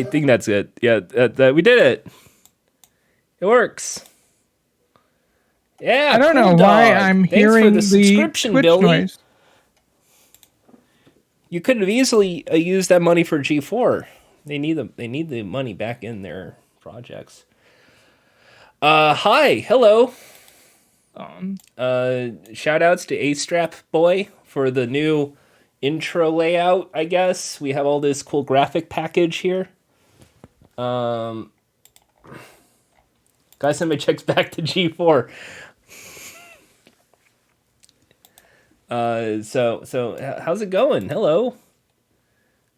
I think that's it. Yeah, we did it. It works. Yeah, I don't know cool why dog. I'm Thanks hearing for the subscription, Twitch Billy. noise. You could have easily used that money for G4. They need the money back in their projects. Hi, hello. Shout outs to A-Strap Boy for the new intro layout, I guess. We have all this cool graphic package here. Gotta send my checks back to G4. So how's it going? Hello.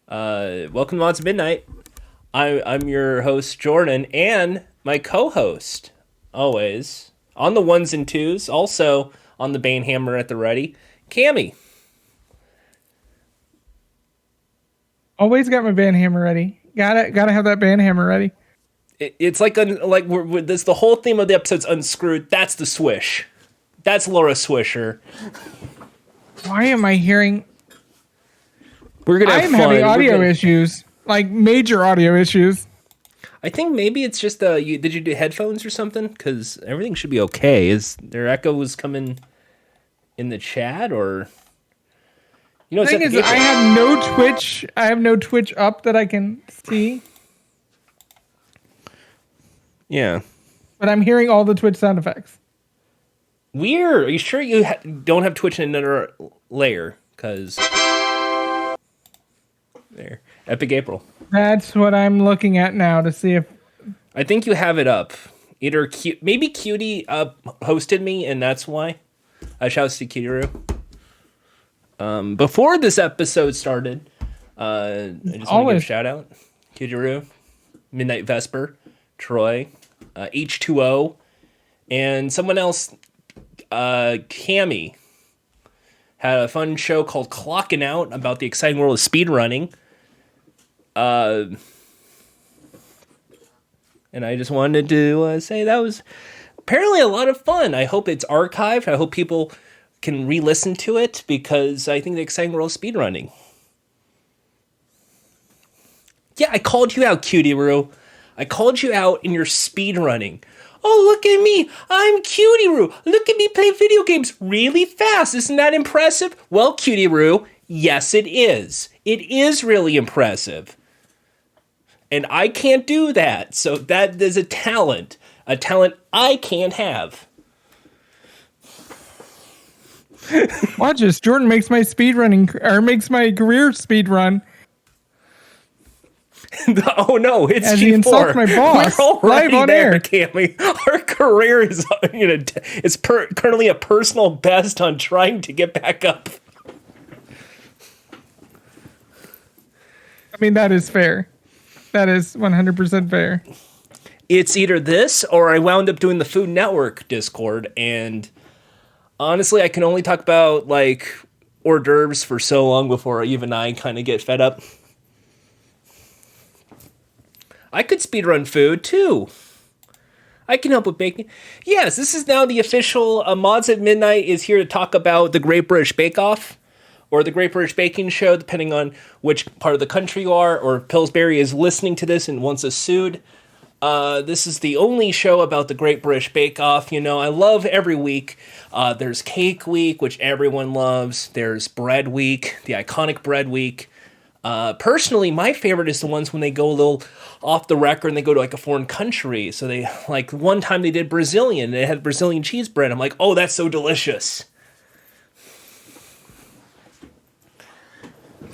Welcome to Mods of Midnight. I'm your host, Jordan, and my co-host, always, on the ones and twos, also on the Bane Hammer at the ready, Cammy. Always got my band hammer ready. Gotta have that band hammer ready. It's like we're this the whole theme of the episode's unscrewed. That's the swish. That's Laura Swisher. Why am I hearing? We're gonna have I'm fun. having audio issues, like major audio issues. I think maybe it's just did you do headphones or something? Because everything should be okay. Is there echoes coming in the chat or? You know, The thing is, I have no Twitch. I have no Twitch up that I can see. Yeah. But I'm hearing all the Twitch sound effects. Weird. Are you sure you don't have Twitch in another layer? Because there, Epic April. That's what I'm looking at now to see if. I think you have it up. Either maybe Cutie hosted me, and that's why. Shouts to Cutie-Roo. Before this episode started, I just want to give a shout out. Cutie-Roo, Midnight Vesper, Troy, H2O, and someone else. Cammy had a fun show called Clocking Out about the exciting world of speedrunning. And I just wanted to say that was apparently a lot of fun. I hope it's archived. I hope people can re-listen to it because I think the exciting world of speedrunning. Yeah, I called you out, Cutie-Roo. I called you out in your speedrunning. Oh, look at me. I'm Cutie-Roo. Look at me play video games really fast. Isn't that impressive? Well, Cutie-Roo, yes, it is. It is really impressive. And I can't do that. So that is a talent I can't have. Watch this. Jordan makes my speedrunning, or makes my career speedrun. Oh no, it's As G4. he insults my boss We're already live on there, air. Cammy. Our career is currently a personal best on trying to get back up. I mean, that is fair. That is 100% fair. It's either this or I wound up doing the Food Network Discord, and honestly, I can only talk about like hors d'oeuvres for so long before even I kind of get fed up. I could speedrun food, too. I can help with baking. Yes, this is now the official Mods at Midnight is here to talk about the Great British Bake Off or the Great British Baking Show, depending on which part of the country you are, or if Pillsbury is listening to this and wants us sued. This is the only show about the Great British Bake Off. You know, I love every week. There's Cake Week, which everyone loves. There's Bread Week, the iconic Bread Week. Personally, my favorite is the ones when they go a little off the record and they go to like a foreign country. So they, like one time they did Brazilian, and they had Brazilian cheese bread. I'm like, oh, that's so delicious.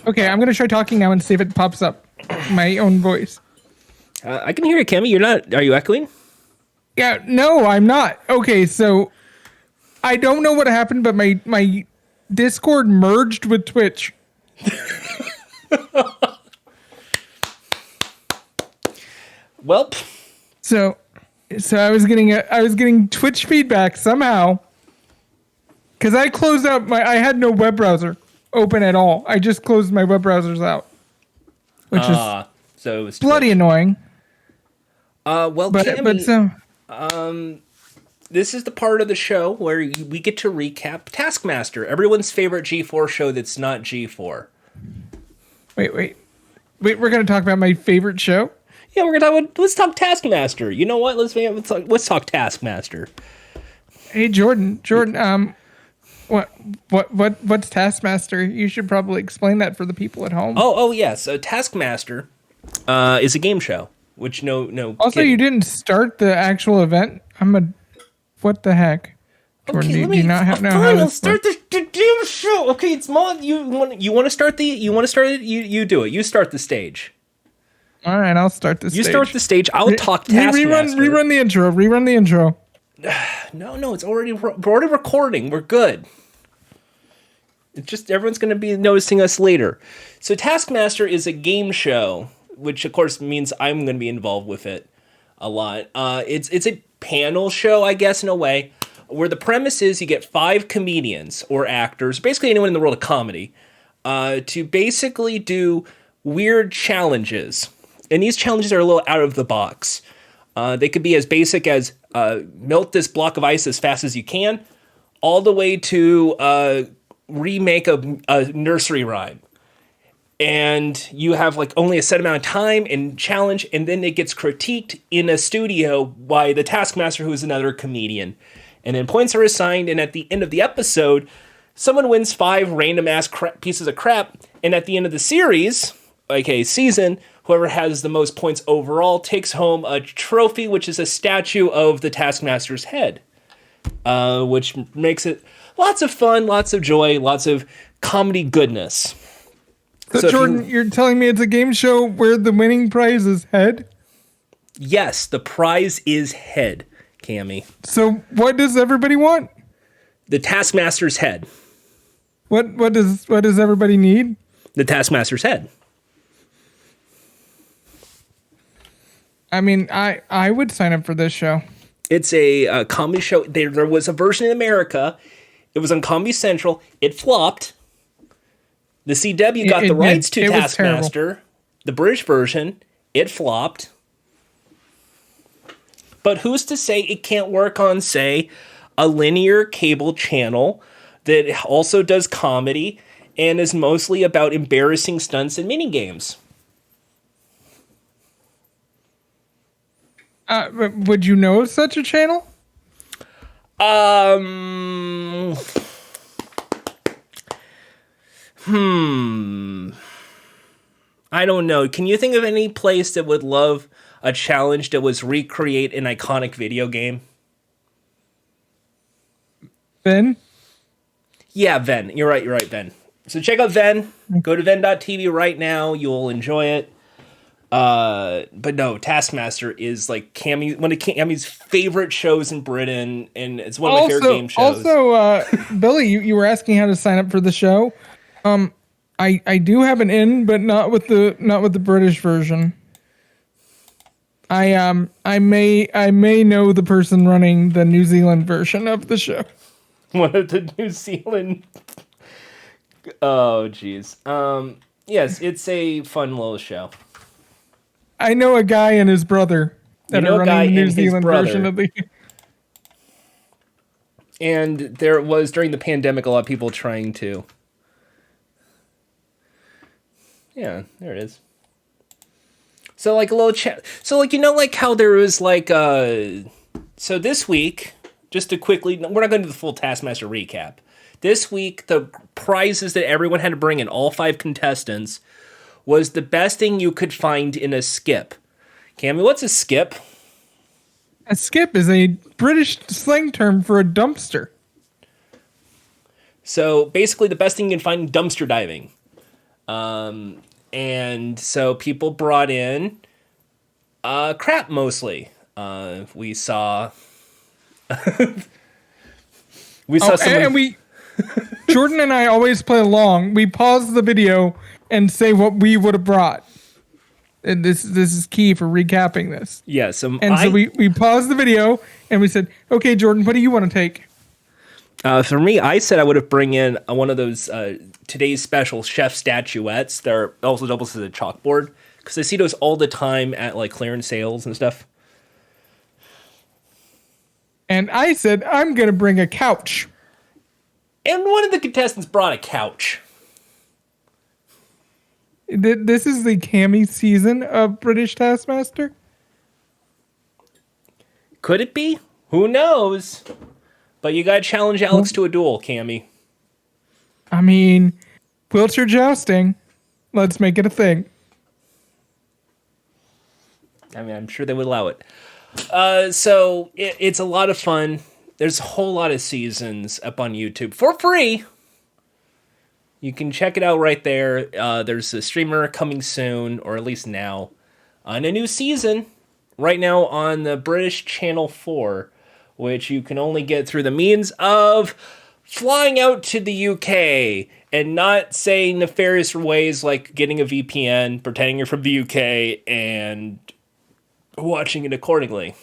Okay, I'm gonna try talking now and see if it pops up my own voice. I can hear you, Cammy. You're not, are you echoing? Yeah, no, I'm not. Okay, so I don't know what happened, but my Discord merged with Twitch. Well, so I was getting Twitch feedback somehow because I closed out I had no web browser open at all. I just closed my web browsers out, which is so it was bloody Twitch. annoying. Well, But Cammy, this is the part of the show where we get to recap Taskmaster, everyone's favorite G4 show that's not G4. Wait, we're gonna talk about my favorite show. Yeah, we're gonna let's talk Taskmaster. You know what? Let's talk Taskmaster. Hey, Jordan. What's Taskmaster? You should probably explain that for the people at home. Oh yes. So Taskmaster is a game show. Which no. Also, kidding. you didn't start the actual event. What the heck? Jordan, Okay, do you not know how fine, to I'll start the damn show. Okay, it's Mon. You want to start it? You do it. You start the stage. All right, I'll start the stage. You start the stage. I'll talk Taskmaster. Rerun the intro. Rerun the intro. No, we're already recording. We're good. It's just everyone's going to be noticing us later. So Taskmaster is a game show, which of course means I'm going to be involved with it a lot. It's a panel show, I guess, in a way, where the premise is you get 5 comedians or actors, basically anyone in the world of comedy, to basically do weird challenges. And these challenges are a little out of the box. They could be as basic as melt this block of ice as fast as you can, all the way to remake a nursery rhyme. And you have like only a set amount of time and challenge, and then it gets critiqued in a studio by the Taskmaster, who is another comedian. And then points are assigned, and at the end of the episode, someone wins 5 random-ass pieces of crap, and at the end of the series, aka season, whoever has the most points overall takes home a trophy, which is a statue of the Taskmaster's head, which makes it lots of fun, lots of joy, lots of comedy goodness. So Jordan, you're telling me it's a game show where the winning prize is head? Yes, the prize is head, Cammy. So what does everybody want? The Taskmaster's head. What does everybody need? The Taskmaster's head. I mean, I would sign up for this show. It's a comedy show. There was a version in America. It was on Comedy Central. It flopped. The CW got the rights to Taskmaster. The British version, it flopped. But who's to say it can't work on, say, a linear cable channel that also does comedy and is mostly about embarrassing stunts and minigames? Would you know of such a channel? I don't know. Can you think of any place that would love a challenge that was recreate an iconic video game? Ben? Yeah, Ven. You're right, Ven. So check out Ven. Go to ven.tv right now. You'll enjoy it. But no, Taskmaster is like one of Cammy's favorite shows in Britain, and it's one of my favorite game shows. Also, Billy, you were asking how to sign up for the show. I do have an in, but not with the British version. I may know the person running the New Zealand version of the show. One of the New Zealand. Oh, jeez. Yes, it's a fun little show. I know a guy and his brother that are running the New Zealand version of the. And there was during the pandemic a lot of people trying to. Yeah, there it is. So like a little chat. So like like how there was like so this week, just to quickly, we're not going to do the full Taskmaster recap. This week, the prizes that everyone had to bring in, all 5 contestants, was the best thing you could find in a skip. Cammy, what's a skip? A skip is a British slang term for a dumpster. So basically the best thing you can find in dumpster diving. And so people brought in crap mostly. We saw some Jordan and I always play along. We pause the video and say what we would have brought. And this is key for recapping this. Yeah, so we paused the video and we said, "Okay, Jordan, what do you want to take?" For me, I said I would have bring in one of those today's special chef statuettes. They're also doubles as a chalkboard because I see those all the time at like clearance sales and stuff. And I said I'm gonna bring a couch. And one of the contestants brought a couch. This is the Cammy season of British Taskmaster. Could it be? Who knows? But you gotta challenge Alex to a duel, Cammy. I mean, wheelchair jousting. Let's make it a thing. I mean, I'm sure they would allow it. So it's a lot of fun. There's a whole lot of seasons up on YouTube for free. You can check it out right there. There's a streamer coming soon, or at least now, on a new season right now on the British Channel 4, which you can only get through the means of flying out to the UK and not saying nefarious ways like getting a VPN, pretending you're from the UK, and watching it accordingly.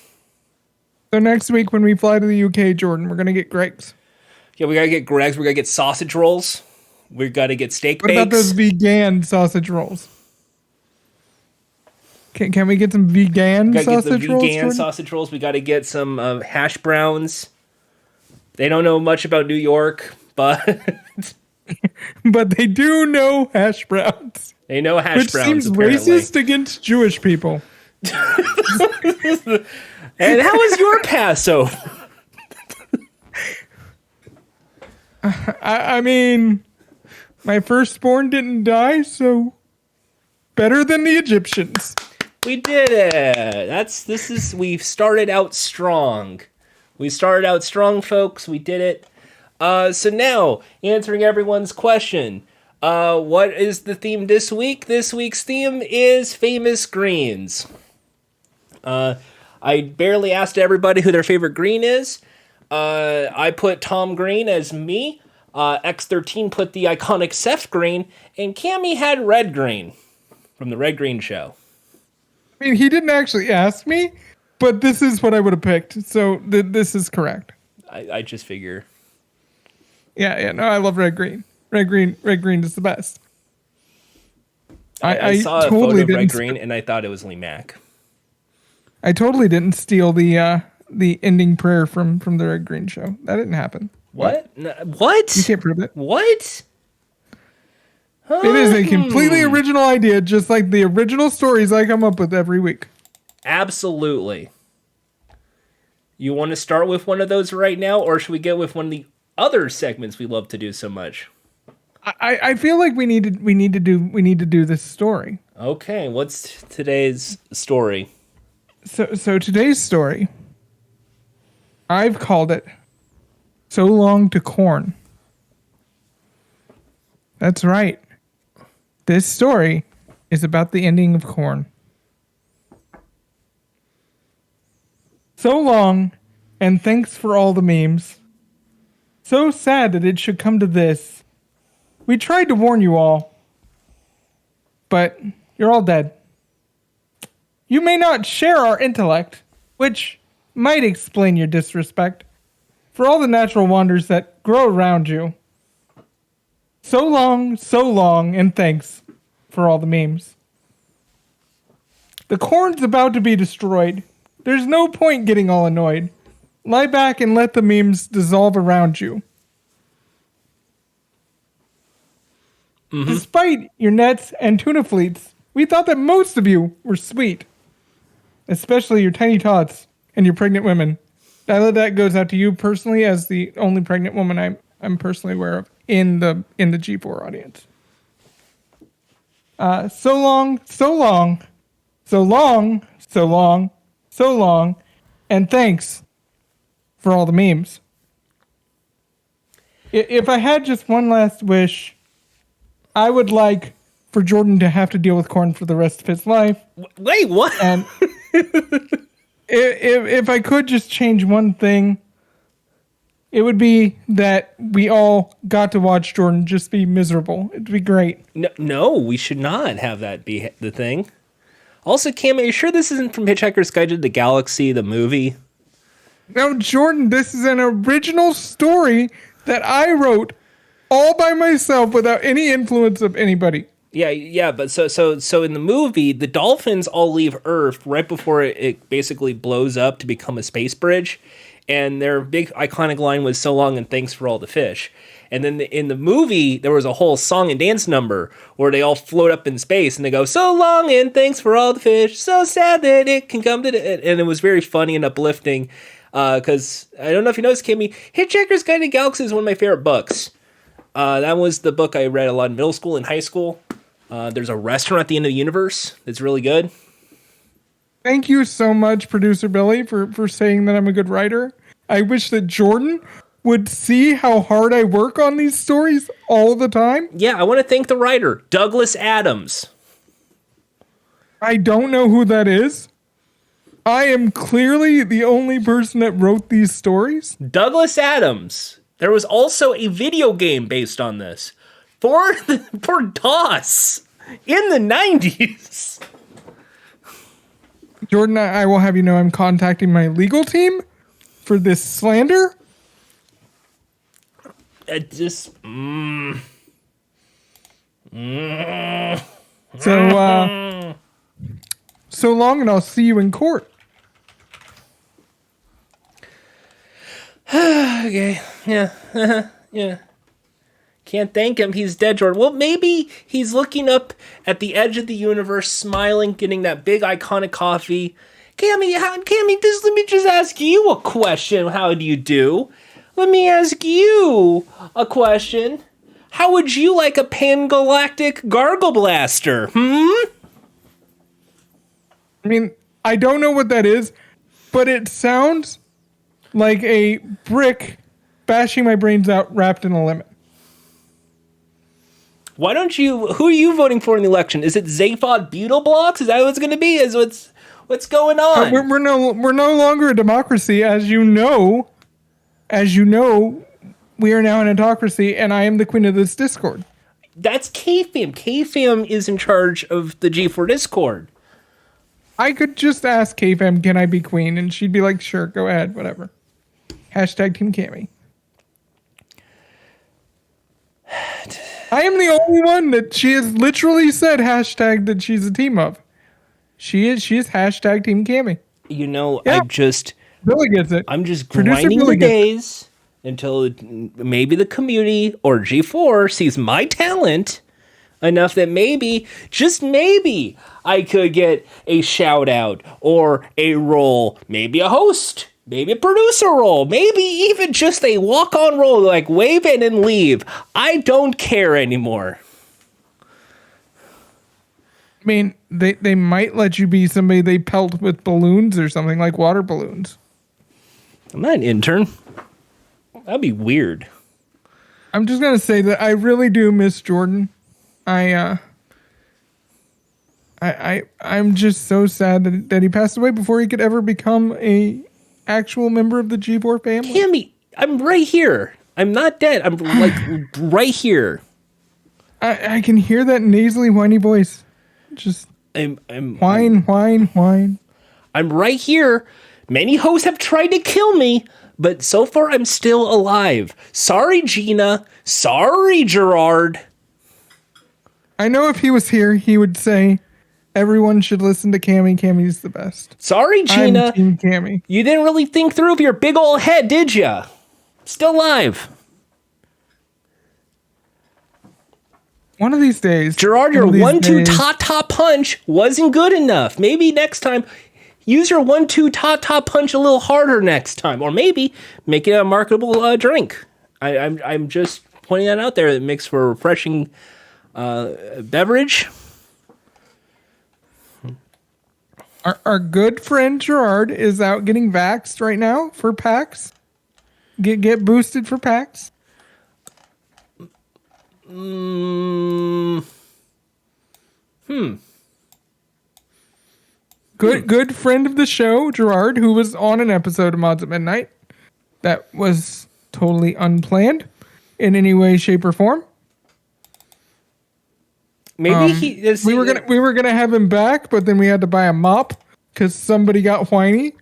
So next week when we fly to the UK, Jordan, we're going to get Greg's. Yeah, we got to get Greg's. We got to get sausage rolls. We got to get steak What bakes. about those vegan sausage rolls? Can we get some vegan We got to get sausage the rolls? vegan sausage rolls. We got to get some hash browns. They don't know much about New York, but But they do know hash browns. they know hash Which browns. seems Apparently. racist against Jewish people. And how was your Passover? I mean, my firstborn didn't die, so better than the Egyptians. We did it. We started out strong. We started out strong, folks. We did it. So now, answering everyone's question. What is the theme this week? This week's theme is famous greens. I barely asked everybody who their favorite green is. I put Tom Green as me. X13 put the iconic Seth Green. And Cammy had Red Green from the Red Green Show. I mean, he didn't actually ask me, but this is what I would have picked. So this is correct. I just figure. Yeah, no, I love red green. Red green is the best. I saw a photo of Red Green and I thought it was Lee Mack. I totally didn't steal the ending prayer from the Red Green Show. That didn't happen. What? What? You can't prove it. What? It is a completely original idea, just like the original stories I come up with every week. Absolutely. You want to start with one of those right now, or should we get with one of the other segments we love to do so much? I feel like we need to do this story. Okay, what's today's story? So today's story, I've called it "So Long to Corn." That's right. This story is about the ending of Corn. So long, and thanks for all the memes. So sad that it should come to this. We tried to warn you all, but you're all dead. You may not share our intellect, which might explain your disrespect for all the natural wonders that grow around you. So long, and thanks for all the memes. The corn's about to be destroyed. There's no point getting all annoyed. Lie back and let the memes dissolve around you. Mm-hmm. Despite your nets and tuna fleets, we thought that most of you were sweet. Especially your tiny tots and your pregnant women. That goes out to you personally as the only pregnant woman I'm personally aware of in the G4 audience. So long, and thanks for all the memes. If I had just one last wish, I would like for Jordan to have to deal with corn for the rest of his life. Wait, what? And if I could just change one thing, it would be that we all got to watch Jordan just be miserable. It'd be great. No, we should not have that be the thing. Also, Cam, are you sure this isn't from Hitchhiker's Guide to the Galaxy, the movie? No, Jordan, this is an original story that I wrote all by myself without any influence of anybody. Yeah, but so in the movie, the dolphins all leave Earth right before it basically blows up to become a space bridge, and their big iconic line was "So long and thanks for all the fish." And then in the movie, there was a whole song and dance number where they all float up in space and they go, "So long and thanks for all the fish. So sad that it can come to the," and it was very funny and uplifting. Because I don't know if you noticed, Kimmy, Hitchhiker's Guide to the Galaxy is one of my favorite books. That was the book I read a lot in middle school and high school. There's a restaurant at the end of the universe that's really good. Thank you so much, Producer Billy, for saying that I'm a good writer. I wish that Jordan would see how hard I work on these stories all the time. Yeah, I want to thank the writer, Douglas Adams. I don't know who that is. I am clearly the only person that wrote these stories. Douglas Adams. There was also a video game based on this for DOS in the 90s. Jordan, I will have you know I'm contacting my legal team for this slander. It just... So long, and I'll see you in court. Okay, yeah, yeah. Can't thank him, he's dead, Jordan. Well, maybe he's looking up at the edge of the universe, smiling, getting that big iconic coffee. Cammy, let me just ask you a question. How do you do? Let me ask you a question. How would you like a pan-galactic gargle blaster? I mean, I don't know what that is, but it sounds like a brick bashing my brains out wrapped in a lemon. Why don't you... Who are you voting for in the election? Is it Zaphod Beetleblocks? Is that what it's going to be? What's going on? We're no longer a democracy, as you know. As you know, we are now an autocracy, and I am the queen of this Discord. That's KFAM. KFAM is in charge of the G4 Discord. I could just ask KFAM, can I be queen? And she'd be like, sure, go ahead, whatever. Hashtag Team Cammy. I am the only one that she has literally said hashtag that she's a team of. She is hashtag Team Cammy. You know, yeah. Billy gets it. I'm just grinding the days until maybe the community or G4 sees my talent enough that maybe, just maybe, I could get a shout out or a role, maybe a host, maybe a producer role, maybe even just a walk-on role, like wave in and leave. I don't care anymore. I mean, they might let you be somebody they pelt with balloons or something, like water balloons. I'm not an intern. That'd be weird. I'm just gonna say that I really do miss Jordan. I'm just so sad that he passed away before he could ever become a actual member of the G4 family. Cammy, I'm right here. I'm not dead. I'm like right here. I can hear that nasally whiny voice. Just whine. I'm right here. Many hosts have tried to kill me, but so far I'm still alive. Sorry, Gina. Sorry, Gerard. I know if he was here, he would say, everyone should listen to Cammy. Cammy's the best. Sorry, Gina. I'm Team Cammy. You didn't really think through with your big old head, did ya? Still alive. One of these days. Gerard, your 1-2 ta-ta punch wasn't good enough. Maybe next time, use your 1-2 ta-ta punch a little harder next time. Or maybe make it a marketable drink. I'm just pointing that out there. It makes for a refreshing beverage. Our good friend Gerard is out getting vaxxed right now for PAX. Get boosted for PAX. Good friend of the show, Gerard, who was on an episode of Mods at Midnight that was totally unplanned in any way, shape, or form. Maybe we were gonna have him back, but then we had to buy a mop because somebody got whiny.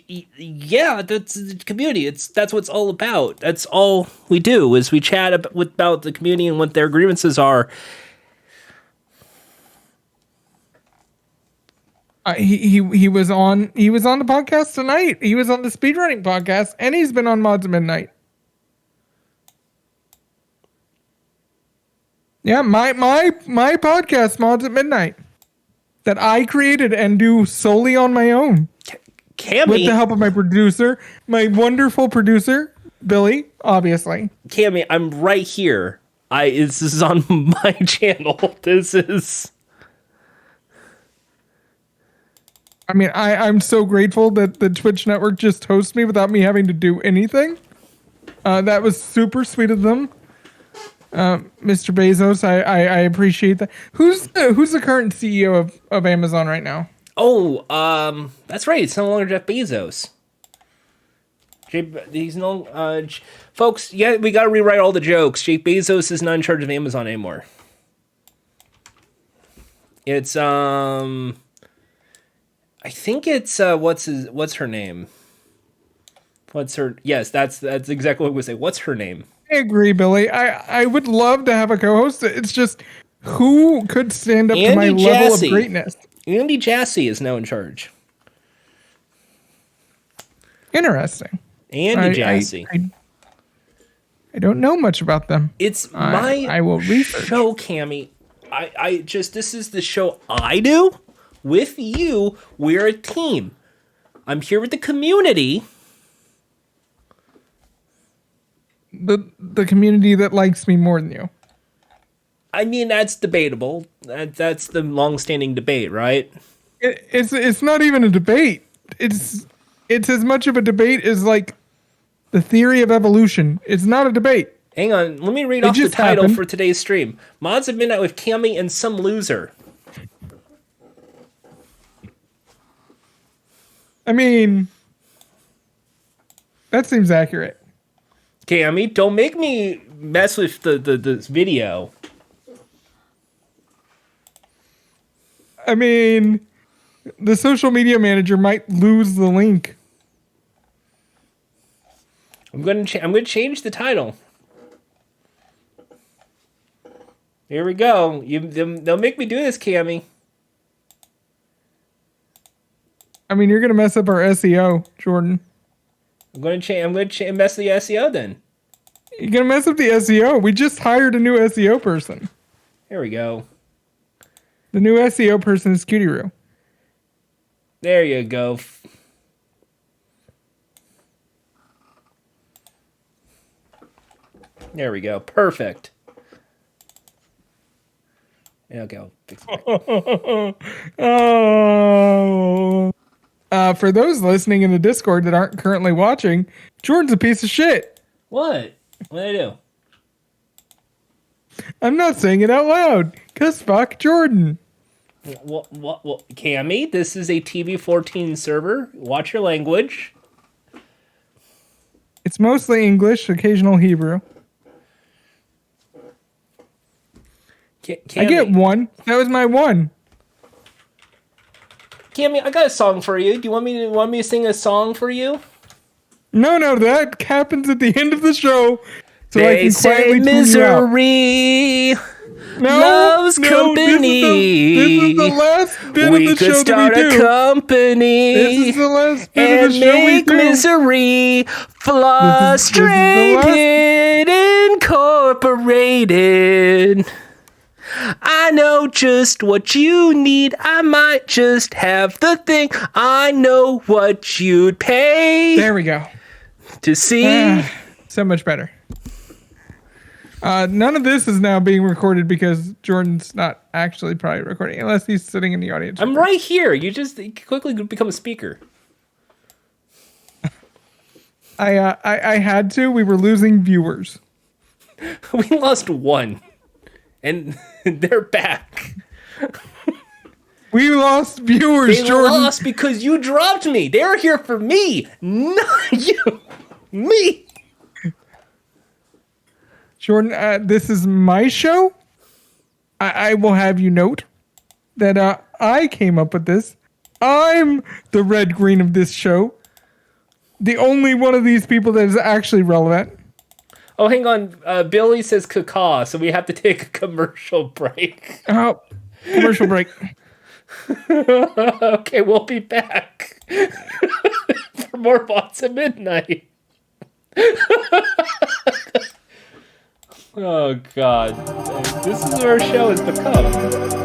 Yeah, that's the community. That's what it's all about. That's all we do is we chat about the community and what their grievances are. He was on the podcast tonight. He was on the speedrunning podcast, and he's been on Mods at Midnight. Yeah, my podcast, Mods at Midnight, that I created and do solely on my own. Cammy, with the help of my producer, my wonderful producer, Billy, obviously. Cammy, I'm right here. This is on my channel. This is... I mean, I'm so grateful that the Twitch network just hosts me without me having to do anything. That was super sweet of them. Mr. Bezos, I appreciate that. Who's the current CEO of Amazon right now? Oh, that's right. It's no longer Jeff Bezos. He's no... folks, yeah, we gotta rewrite all the jokes. Jeff Bezos is not in charge of Amazon anymore. It's, I think it's what's her name? Yes, that's exactly what I would say. What's her name? I agree, Billy. I would love to have a co-host. It's just who could stand up to my level of greatness. Andy Jassy is now in charge. Interesting. Andy Jassy. I don't know much about them. It's I will research. Show, Cammy. I just, this is the show I do. With you, we're a team. I'm here with the community. The community that likes me more than you. I mean, that's debatable. That's the long-standing debate, right? It's not even a debate. It's as much of a debate as like the theory of evolution. It's not a debate. Hang on, let me read off the title for today's stream. Mods at Midnight with Cammy and some loser. I mean, that seems accurate. Cammy, don't make me mess with the video. I mean, the social media manager might lose the link. I'm gonna change the title. Here we go. They'll make me do this, Cammy. I mean, you're gonna mess up our SEO, Jordan. I'm gonna mess the SEO then. You're gonna mess up the SEO. We just hired a new SEO person. Here we go. The new SEO person is Cutie-Roo. There you go. There we go. Perfect. Okay, I'll fix it. Oh. For those listening in the Discord that aren't currently watching, Jordan's a piece of shit. What? What did I do? I'm not saying it out loud, because fuck Jordan. What, Cammy, this is a TV14 server. Watch your language. It's mostly English, occasional Hebrew. Cammy, I get one. That was my one. Cammy, I got a song for you. Do you want me to sing a song for you? No, that happens at the end of the show. So they I can say misery loves company. This is the last bit of the show that we do. We could start a company. This is the last bit of the show we do. And make misery frustrated, incorporated. I know just what you need. I might just have the thing. I know what you'd pay. There we go. To see. So much better. None of this is now being recorded because Jordan's not actually probably recording, unless he's sitting in the audience. I'm right here. You quickly become a speaker. I had to. We were losing viewers. We lost one. And they're back. We lost viewers, Jordan. They lost because you dropped me. They're here for me, not you. Me. Jordan, this is my show. I will have you note that I came up with this. I'm the red green of this show. The only one of these people that is actually relevant. Oh, hang on. Billy says caca, so we have to take a commercial break. Oh, commercial break. Okay, we'll be back for more Bots at Midnight. Oh, God. This is what our show has become.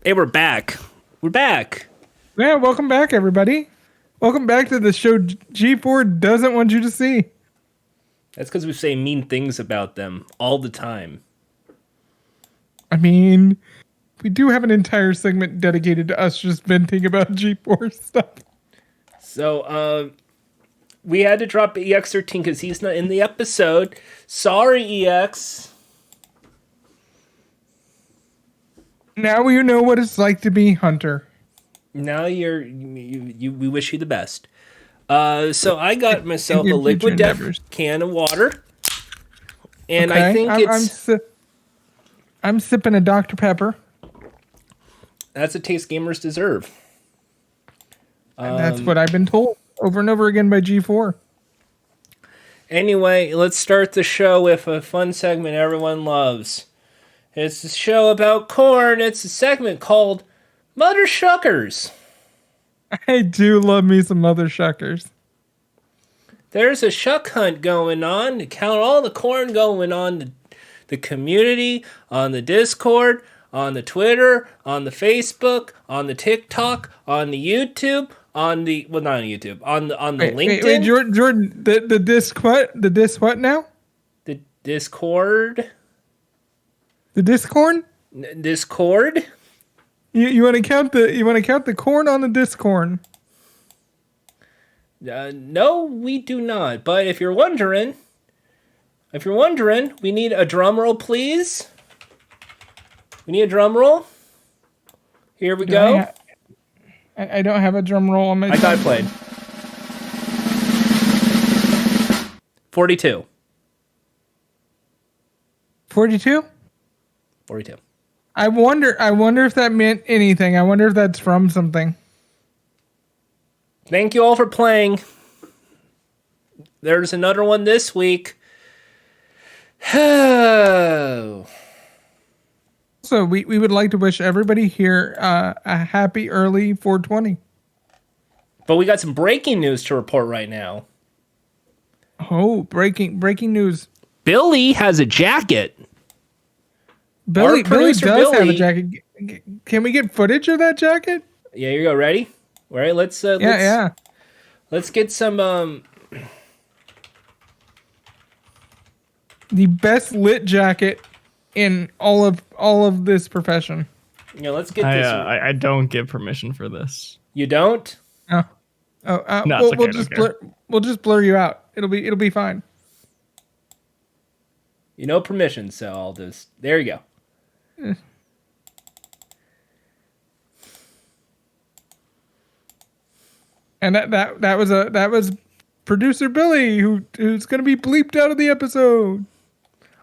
Hey, we're back. We're back. Yeah, welcome back, everybody. Welcome back to the show G4 doesn't want you to see. That's because we say mean things about them all the time. I mean, we do have an entire segment dedicated to us just venting about G4 stuff. So, we had to drop EX13 because he's not in the episode. Sorry, EX. Now you know what it's like to be Hunter. Now we wish you the best. So I got myself a Liquid Death can of water, and okay. I think I'm sipping a Dr. Pepper. That's a taste gamers deserve. And that's what I've been told over and over again by G4. Anyway, let's start the show with a fun segment everyone loves. It's a show about corn. It's a segment called Mother Shuckers. I do love me some Mother Shuckers. There's a shuck hunt going on to count all the corn going on the community, on the Discord, on the Twitter, on the Facebook, on the TikTok, on the YouTube, on the not on YouTube, on the LinkedIn. Wait, Jordan, the disc what? The disc what now? The Discord. The Discord? Discord? You want to count the corn on the Discord? No, we do not. But if you're wondering, we need a drum roll, please. We need a drum roll. Here we go. I don't have a drum roll on my. I got it played. 42. 42? 42. I wonder if that meant anything. I wonder if that's from something. Thank you all for playing. There's another one this week. So we would like to wish everybody here a happy early 420. But we got some breaking news to report right now. Oh, breaking news. Billy has a jacket. Billy does have a jacket. Can we get footage of that jacket? Yeah, you go. Ready? All right, let's get some the best lit jacket in all of this profession. Yeah, let's get this. I don't give permission for this. You don't? No, we'll just blur you out. It'll be fine. You know permission, so I'll just there you go. And that was producer Billy who's gonna be bleeped out of the episode.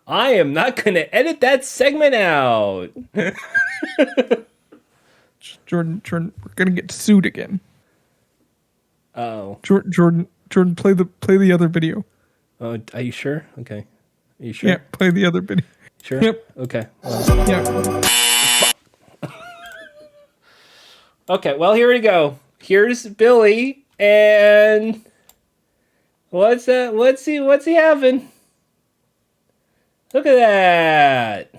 I am not gonna edit that segment out. Jordan, we're gonna get sued again. Oh. Jordan, play the other video. Oh, are you sure? Okay. Are you sure? Yeah, play the other video. Sure? Yep. Okay. Well. Yeah. Okay, well, here we go. Here's Billy, and what's that? What's he having? Look at that.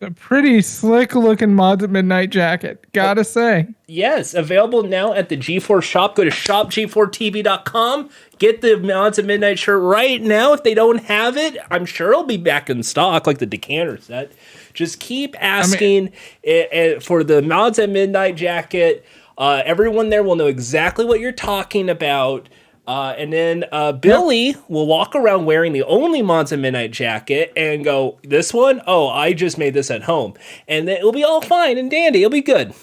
A pretty slick looking Mods at Midnight jacket, gotta say. Yes, available now at the G4 shop. Go to shopg4tv.com. Get the Mods at Midnight shirt right now. If they don't have it, I'm sure it'll be back in stock, like the decanter set. Just keep asking for the Mods at Midnight jacket. Everyone there will know exactly what you're talking about. And then Billy will walk around wearing the only Mods at Midnight jacket and go, this one? Oh, I just made this at home. And then it'll be all fine and dandy. It'll be good.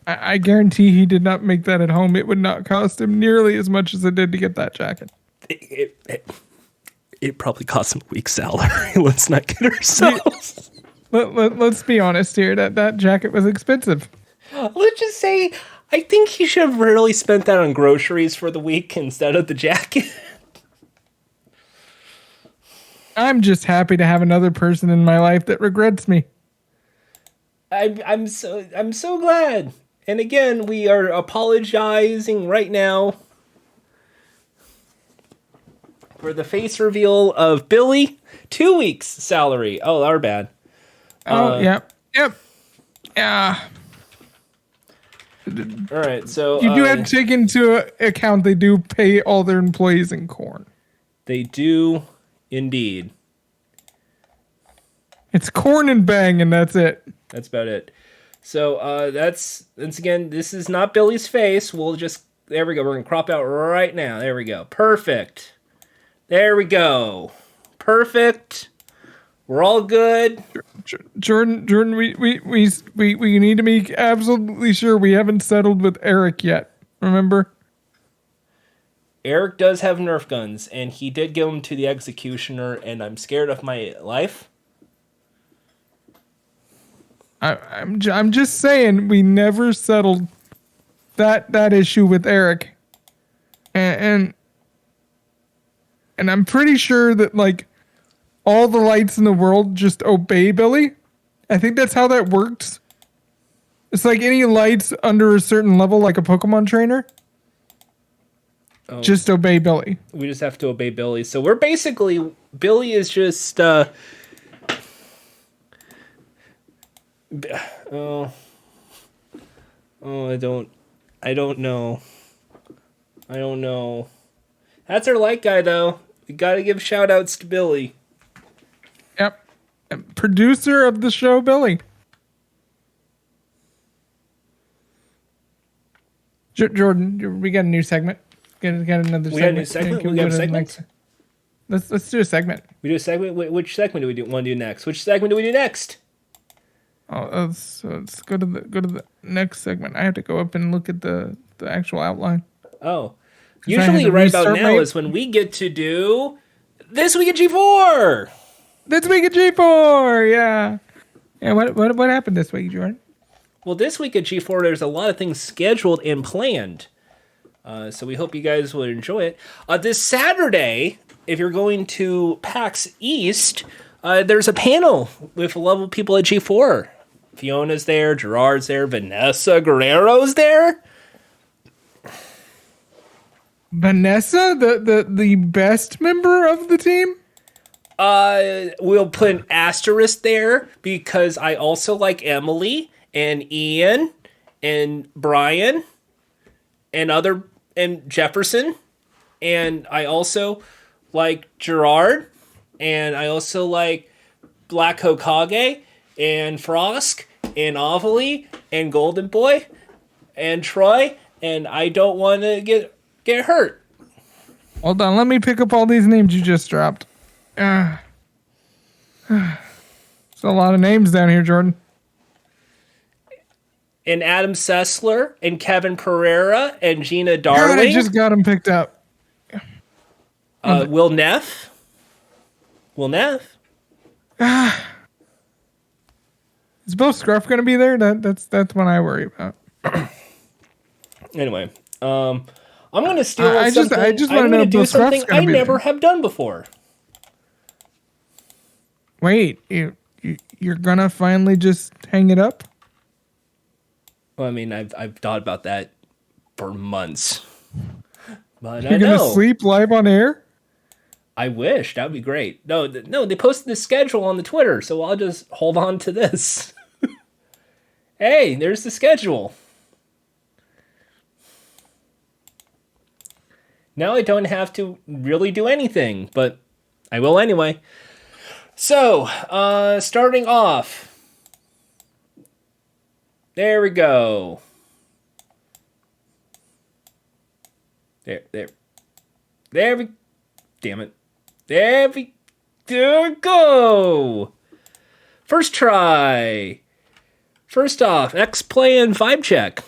I guarantee he did not make that at home. It would not cost him nearly as much as it did to get that jacket. It probably cost him a week's salary. Let's not get ourselves. Let's be honest here. That jacket was expensive. Let's just say, I think he should have really spent that on groceries for the week instead of the jacket. I'm just happy to have another person in my life that regrets me. I'm so glad. And again, we are apologizing right now for the face reveal of Billy. 2 weeks salary. Oh, our bad. Yep. Yeah. All right, so you do have to take into account they do pay all their employees in corn. They do indeed. It's corn and bang, and that's it. That's about it. So that's again, this is not Billy's face. There we go. We're gonna crop out right now. There we go. Perfect. There we go. Perfect. We're all good. Jordan, we need to make absolutely sure we haven't settled with Eric yet. Remember? Eric does have Nerf guns, and he did give them to the executioner, and I'm scared of my life. I'm just saying we never settled that issue with Eric, and I'm pretty sure that like all the lights in the world just obey Billy. I think that's how that works. It's like any lights under a certain level, like a Pokemon trainer. Just obey Billy. We just have to obey Billy. So we're basically, Billy is just I don't know. That's our light guy, though. We gotta give shout outs to Billy. Yep. And producer of the show, Billy. Jordan, we got a new segment. Got another segment. We got a new segment? We got a segment? Let's do a segment. We do a segment? Which segment do we want to do next? Which segment do we do next? Oh, let's go to the next segment. I have to go up and look at the actual outline. Oh. Usually right about now is when we get to do This Week at G4! This Week at G4, yeah. Yeah, what happened this week, Jordan? Well, this week at G4, there's a lot of things scheduled and planned. So we hope you guys will enjoy it. This Saturday, if you're going to PAX East, there's a panel with a lot of people at G4. Fiona's there, Gerard's there, Vanessa Guerrero's there. Vanessa, the best member of the team? We'll put an asterisk there because I also like Emily and Ian and Brian and Jefferson, and I also like Gerard, and I also like Black Hokage and Frosk and Ovally and Golden Boy and Troy, and I don't want to get hurt. Hold on, let me pick up all these names you just dropped. There's a lot of names down here, Jordan. And Adam Sessler and Kevin Pereira and Gina Darling. God, I just got them picked up. Will Neff. Is Bill Scruff going to be there? That's one I worry about. Anyway, I'm going to steal I just something. want to I'm know going if to do Bill Scruff's something gonna I be never there. have done before. Wait, you're gonna finally just hang it up? Well, I mean, I've thought about that for months. But You're gonna sleep live on air? I wish. That would be great. No, they posted the schedule on the Twitter, so I'll just hold on to this. Hey, there's the schedule. Now I don't have to really do anything, but I will anyway. So, starting off. There we go. There we... Damn it. There we go. First try. First off, X-Play and Vibe Check.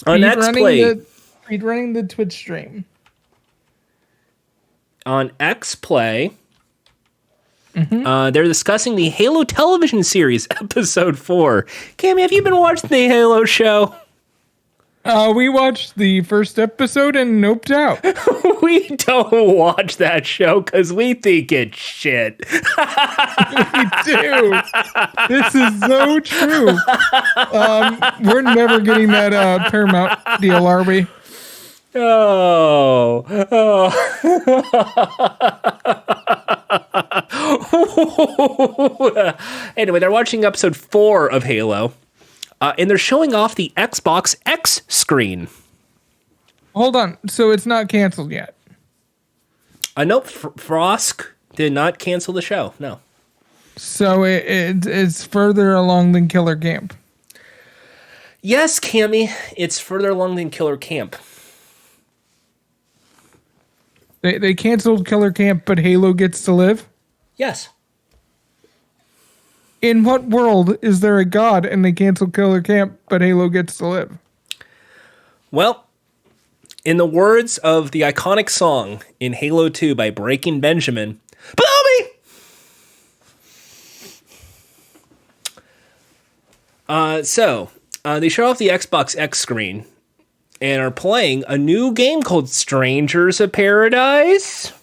On X-Play. Speedrunning the Twitch stream. On X-Play, they're discussing the Halo television series, episode 4. Cammy, have you been watching the Halo show? We watched the first episode and noped out. We don't watch that show because we think it's shit. We do. This is so true. We're never getting that Paramount deal, are we? Oh. Anyway, they're watching episode 4 of Halo, and they're showing off the Xbox X screen. Hold on. So it's not canceled yet? Nope, Frosk did not cancel the show, no. So it's further along than Killer Camp. Yes, Cammy, it's further along than Killer Camp. They canceled Killer Camp, but Halo gets to live? Yes. In what world is there a god and they cancel Killer Camp, but Halo gets to live? Well, in the words of the iconic song in Halo 2 by Breaking Benjamin, blow me! They show off the Xbox X screen and are playing a new game called Strangers of Paradise.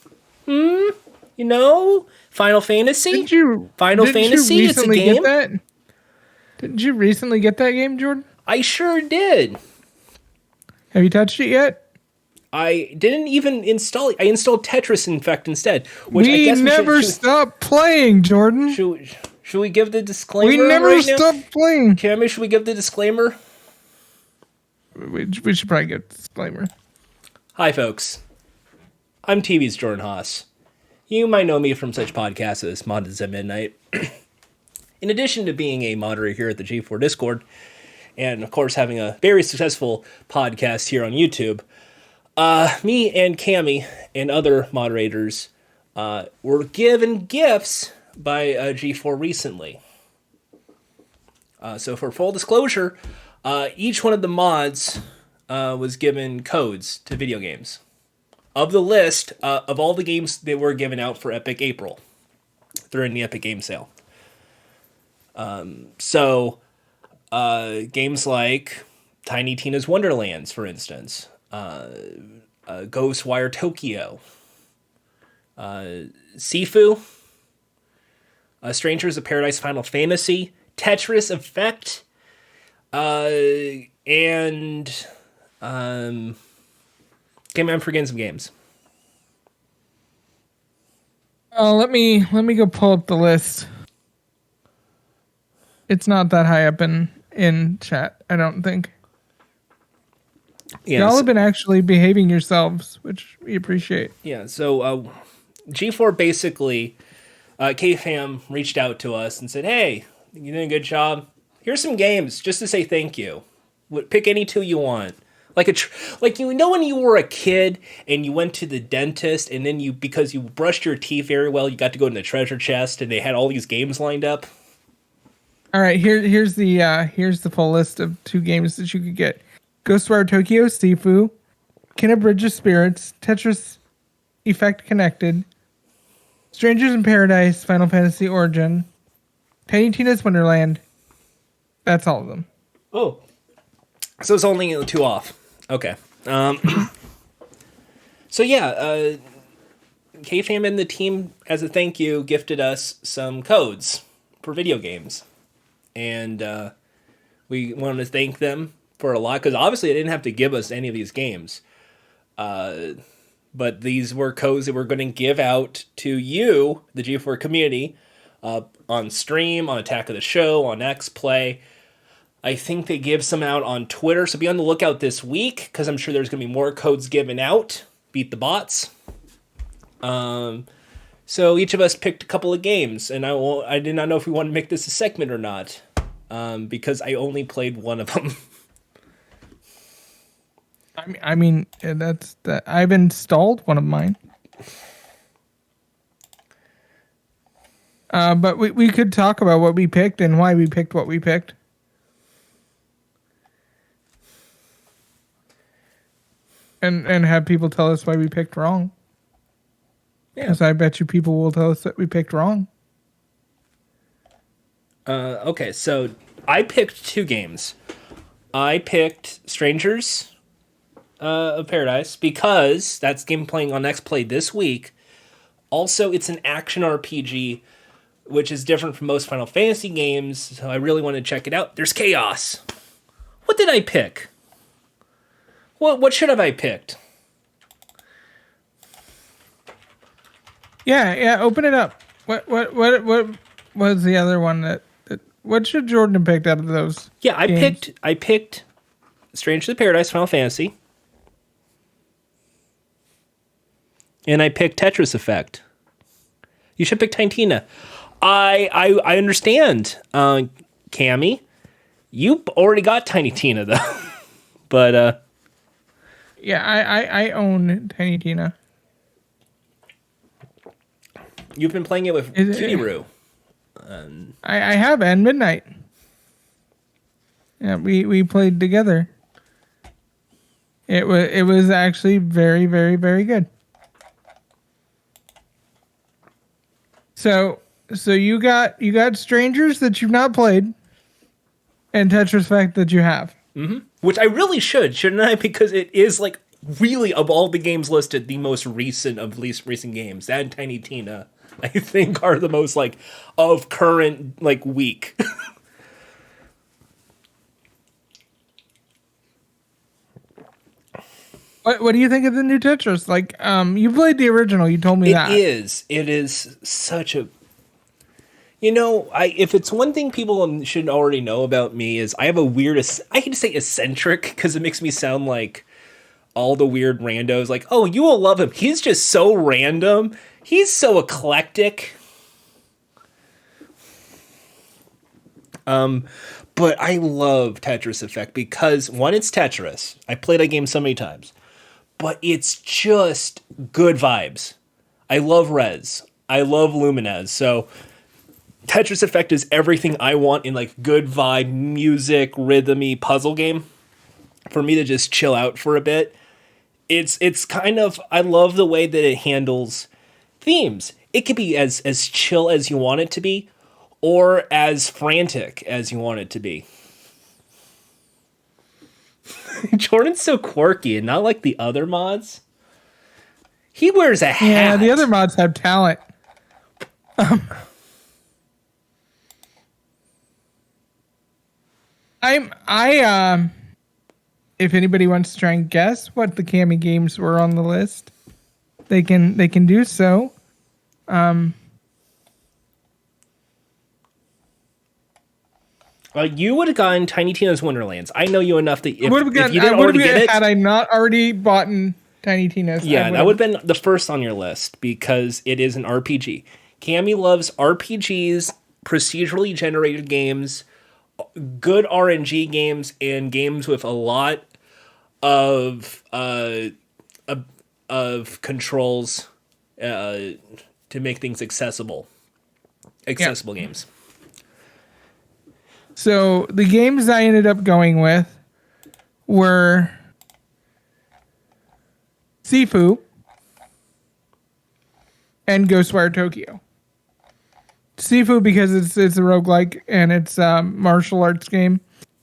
You know, Final Fantasy. Final Fantasy. It's a game. Get that? Didn't you recently get that game, Jordan? I sure did. Have you touched it yet? I didn't even install it. I installed Tetris, in fact, instead. Which I guess never stop playing, Jordan. Should we give the disclaimer? We never stop playing. Cammy, should we give the disclaimer? We should probably give the disclaimer. Hi, folks. I'm TV's Jordan Haas. You might know me from such podcasts as Mods at Midnight. In addition to being a moderator here at the G4 Discord, and of course having a very successful podcast here on YouTube, me and Cammy and other moderators were given gifts by G4 recently. So for full disclosure, each one of the mods was given codes to video games. Of the list of all the games that were given out for Epic April during the Epic Game Sale. Games like Tiny Tina's Wonderlands, for instance, Ghostwire Tokyo, Sifu, Strangers of Paradise Final Fantasy, Tetris Effect, and I'm forgetting some games. Let me go pull up the list. It's not that high up in chat, I don't think. Yeah, y'all have been actually behaving yourselves, which we appreciate. Yeah, so G4 basically, K-Fam reached out to us and said, hey, you did a good job. Here's some games just to say thank you. Pick any two you want. Like when you were a kid and you went to the dentist and then because you brushed your teeth very well, you got to go in the treasure chest and they had all these games lined up. All right, here's the full list of 2 games that you could get: Ghostwire Tokyo, Sifu, Kena Bridge of Spirits, Tetris Effect Connected, Strangers in Paradise, Final Fantasy Origin, Tiny Tina's Wonderland, That's all of them. Oh, so it's only 2 off. Okay. So yeah, KFAM and the team, as a thank you, gifted us some codes for video games, and we wanted to thank them for a lot because obviously they didn't have to give us any of these games, but these were codes that we're going to give out to you, the G4 community, on stream, on Attack of the Show, on X Play. I think they give some out on Twitter, so be on the lookout this week because I'm sure there's going to be more codes given out. Beat the bots. So each of us picked a couple of games, and I did not know if we wanted to make this a segment or not, because I only played one of them. I mean, that's that. I've installed one of mine. But we could talk about what we picked and why we picked what we picked. And have people tell us why we picked wrong. Yeah. Because I bet you people will tell us that we picked wrong. Okay, so I picked 2 games. I picked Strangers of Paradise because that's game playing on X Play this week. Also, it's an action RPG, which is different from most Final Fantasy games, so I really want to check it out. There's chaos. What did I pick? What should have I picked? Yeah. Open it up. What was the other one that what should Jordan have picked out of those? Yeah, games? I picked Strange to Paradise Final Fantasy. And I picked Tetris Effect. You should pick Tiny Tina. I understand, Cammy. You already got Tiny Tina though. But yeah, I own Tiny Tina. You've been playing it with Kitty-Roo. I have, and Midnight. Yeah, we played together. It was actually very, very, very good. So you got Strangers that you've not played, and Tetris Effect that you have. Mm-hmm. Which I really shouldn't I? Because it is like really of all the games listed, the most recent of least recent games. That and Tiny Tina, I think, are the most like of current like week. What do you think of the new Tetris? Like, you played the original. You told me that. It is such a. You know, if it's one thing people should already know about me is I have a weird. I hate to say eccentric because it makes me sound like all the weird randos. Like, oh, you will love him. He's just so random. He's so eclectic. But I love Tetris Effect because one, it's Tetris. I played that game so many times. But it's just good vibes. I love Rez. I love Lumines. So Tetris Effect is everything I want in like good vibe, music, rhythmy puzzle game for me to just chill out for a bit. It's kind of, I love the way that it handles themes. It could be as chill as you want it to be or as frantic as you want it to be. Jordan's so quirky and not like the other mods. He wears a hat. Yeah, the other mods have talent. If anybody wants to try and guess what the Cammy games were on the list, they can do so. You would have gotten Tiny Tina's Wonderlands. I know you enough that if you didn't I already get it, had I not already bought Tiny Tina's. yeah, that would have been the first on your list because it is an RPG. Cammy loves RPGs, procedurally generated games, good RNG games, and games with a lot of controls to make things accessible. Accessible games. So the games I ended up going with were Sifu and Ghostwire Tokyo. Sifu because it's a roguelike and it's a martial arts game.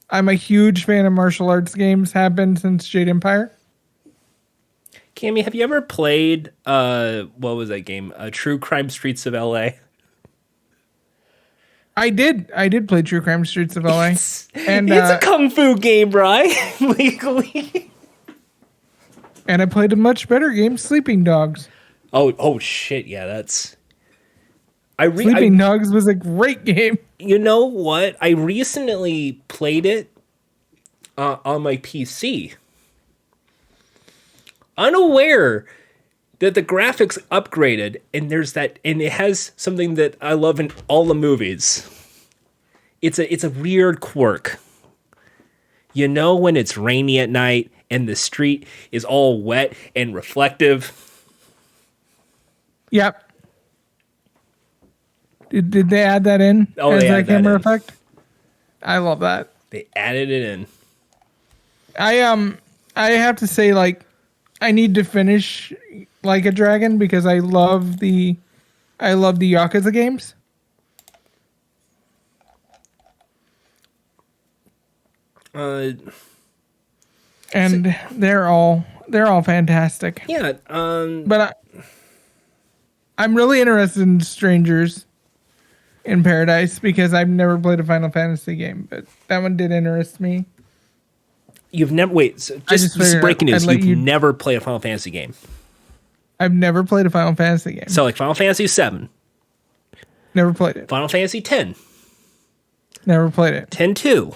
I'm a huge fan of martial arts games. Have been since Jade Empire. Cammy, have you ever played what was that game? True Crime Streets of LA. I did play True Crime Streets of LA. It's a kung fu game, right? Legally. And I played a much better game, Sleeping Dogs. Oh shit, yeah, that's Sleeping Dogs was a great game. You know what? I recently played it on my PC. Unaware that the graphics upgraded, and it has something that I love in all the movies. It's a weird quirk. You know when it's rainy at night and the street is all wet and reflective? Yep. Did they add that in as that camera effect? I love that. They added it in. I have to say, like, I need to finish Like a Dragon because I love the Yakuza games. And they're all fantastic. Yeah. But I'm really interested in Strangers in Paradise because I've never played a Final Fantasy game, but that one did interest me. You've never so just breaking news. You've never played a Final Fantasy game. I've never played a Final Fantasy game. So like Final Fantasy 7. Never played it. Final Fantasy 10. Never played it. 10-2.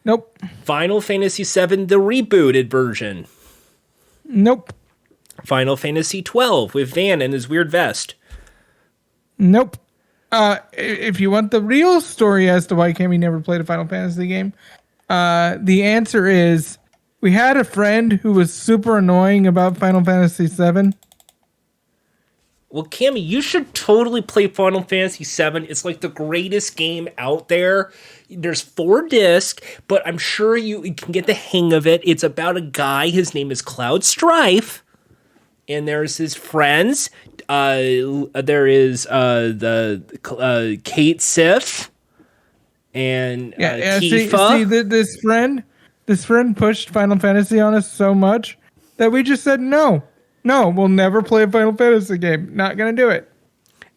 Nope. Final Fantasy 7, the rebooted version. Nope. Final Fantasy 12 with Van and his weird vest. Nope. If you want the real story as to why Cammy never played a Final Fantasy game, the answer is we had a friend who was super annoying about Final Fantasy 7. Well, Cammy, you should totally play Final Fantasy 7. It's like the greatest game out there. There's 4 discs, but I'm sure you can get the hang of it. It's about a guy. His name is Cloud Strife. And there's his friends. There is the Kate Sif and Tifa. This friend pushed Final Fantasy on us so much that we just said no, we'll never play a Final Fantasy game. Not gonna do it.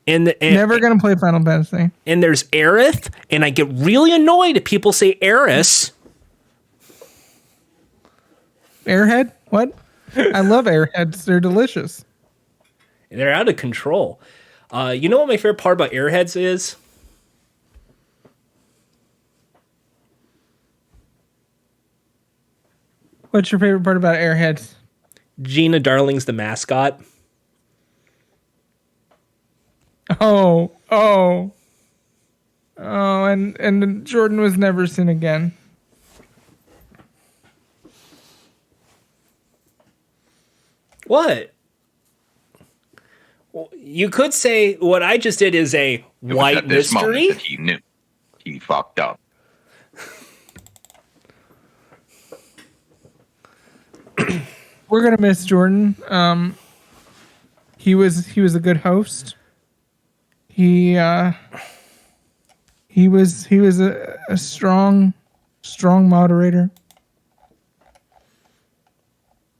And never gonna play Final Fantasy. And there's Aerith, and I get really annoyed if people say Eris. Airhead? What? I love Airheads. They're delicious. They're out of control. You know what my favorite part about Airheads is? What's your favorite part about Airheads? Gina Darling's the mascot. And Jordan was never seen again. What? Well, you could say what I just did is a white mystery. That he knew he fucked up. We're gonna miss Jordan. He was a good host. He was a strong moderator.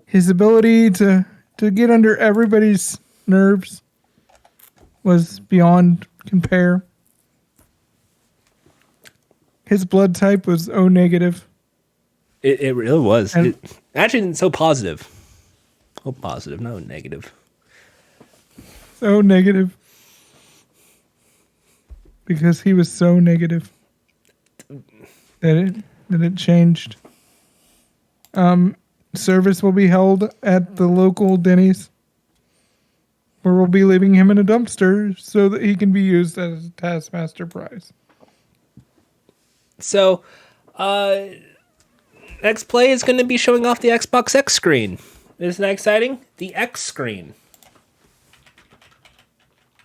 His ability to get under everybody's nerves was beyond compare. His blood type was O negative. It really was. Actually, so positive. Oh, positive, no negative. So negative. Because he was so negative that it changed. Service will be held at the local Denny's, where we'll be leaving him in a dumpster so that he can be used as a Taskmaster prize. So, X Play is going to be showing off the Xbox X screen. Isn't that exciting? The X screen.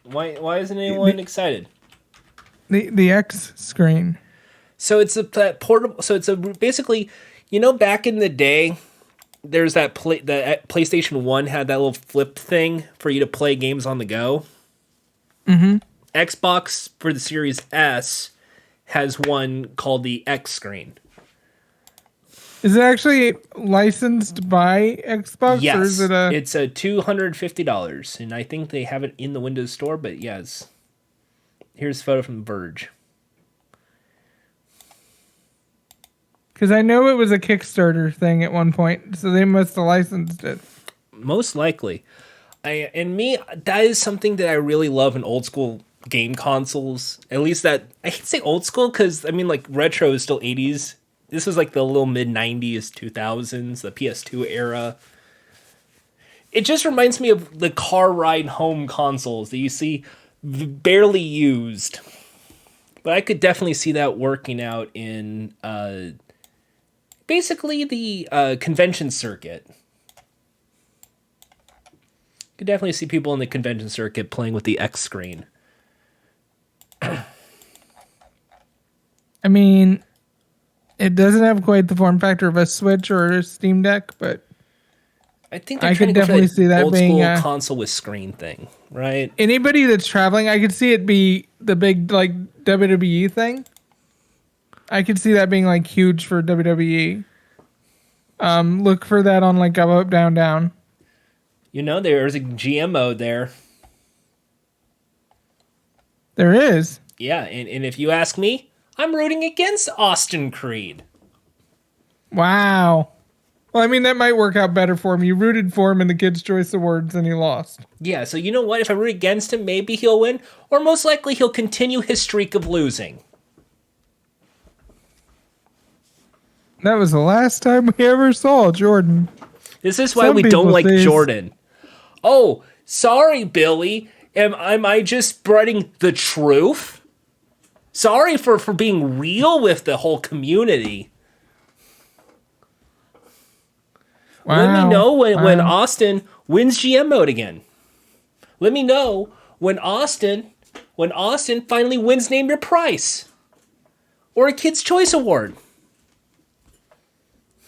Why isn't anyone excited? The X screen. So it's a portable. So it's basically, back in the day, there's that the PlayStation 1 had that little flip thing for you to play games on the go. Mm-hmm. Xbox for the Series S has one called the X screen. Is it actually licensed by Xbox, Yes, or is it a? it's a $250, and I think they have it in the Windows Store. But yes, here's a photo from Verge. Because I know it was a Kickstarter thing at one point, so they must have licensed it. Most likely, that is something that I really love in old school game consoles. At least that I hate to say old school because I mean like retro is still 80s. This was like the little mid 90s, 2000s, the PS2 era. It just reminds me of the car ride home consoles that you see barely used. But I could definitely see that working out in basically the convention circuit. Could definitely see people in the convention circuit playing with the X screen. I mean, it doesn't have quite the form factor of a Switch or a Steam Deck, but I think I they're trying could to go for definitely that see that old being school console with screen thing, right? anybody that's traveling. I could see it be the big like WWE thing. I could see that being like huge for WWE. Look for that on like up, down, down. You know, there's a GM mode there. There is. Yeah, and if you ask me, I'm rooting against Austin Creed. Wow. Well, I mean, that might work out better for him. You rooted for him in the Kids' Choice Awards and he lost. Yeah, so you know what? If I root against him, maybe he'll win, or most likely he'll continue his streak of losing. That was the last time we ever saw Jordan. This is why Some we don't people like say- Jordan. Oh, sorry, Billy. Am I just spreading the truth? Sorry for being real with the whole community. Wow. Let me know when Wow. Austin wins GM mode again. Let me know when Austin finally wins Name Your Price. Or a Kid's Choice Award.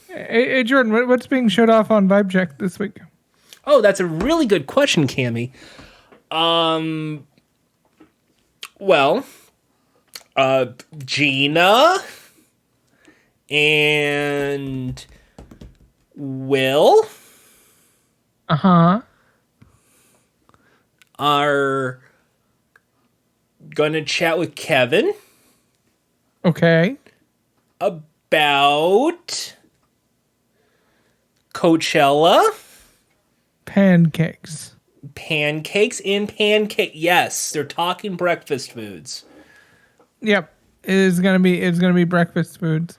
Hey, Jordan, what's being showed off on Vibe Check this week? Oh, that's a really good question, Cammy. Well, Gina and Will are gonna chat with Kevin Okay. about Coachella, Pancakes. pancakes in pancake. Yes, they're talking breakfast foods. Yep. It's gonna be breakfast foods.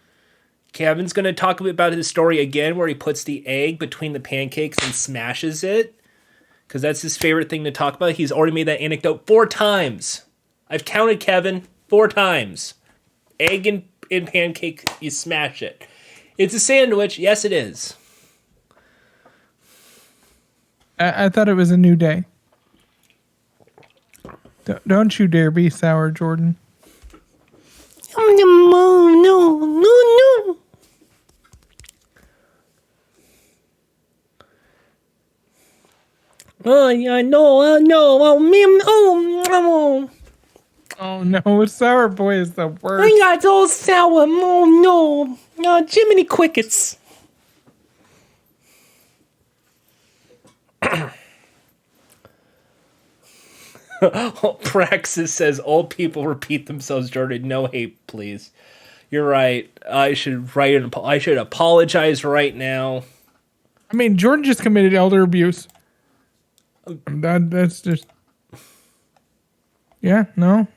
Kevin's going to talk a bit about his story again where he puts the egg between the pancakes and smashes it because that's his favorite thing to talk about. He's already made that anecdote 4 times. I've counted, Kevin, 4 times. Egg in pancake, you smash it. It's a sandwich. Yes, it is. I thought it was a new day. Don't you dare be sour, Jordan. No. Oh, yeah, no, oh, Oh no, sour boy is the worst. I got all sour, oh, no, Jiminy Crickets. Praxis says old people repeat themselves, Jordan. No hate, please. You're right. I should I should apologize right now. I mean, Jordan just committed elder abuse. That's just. Yeah, no.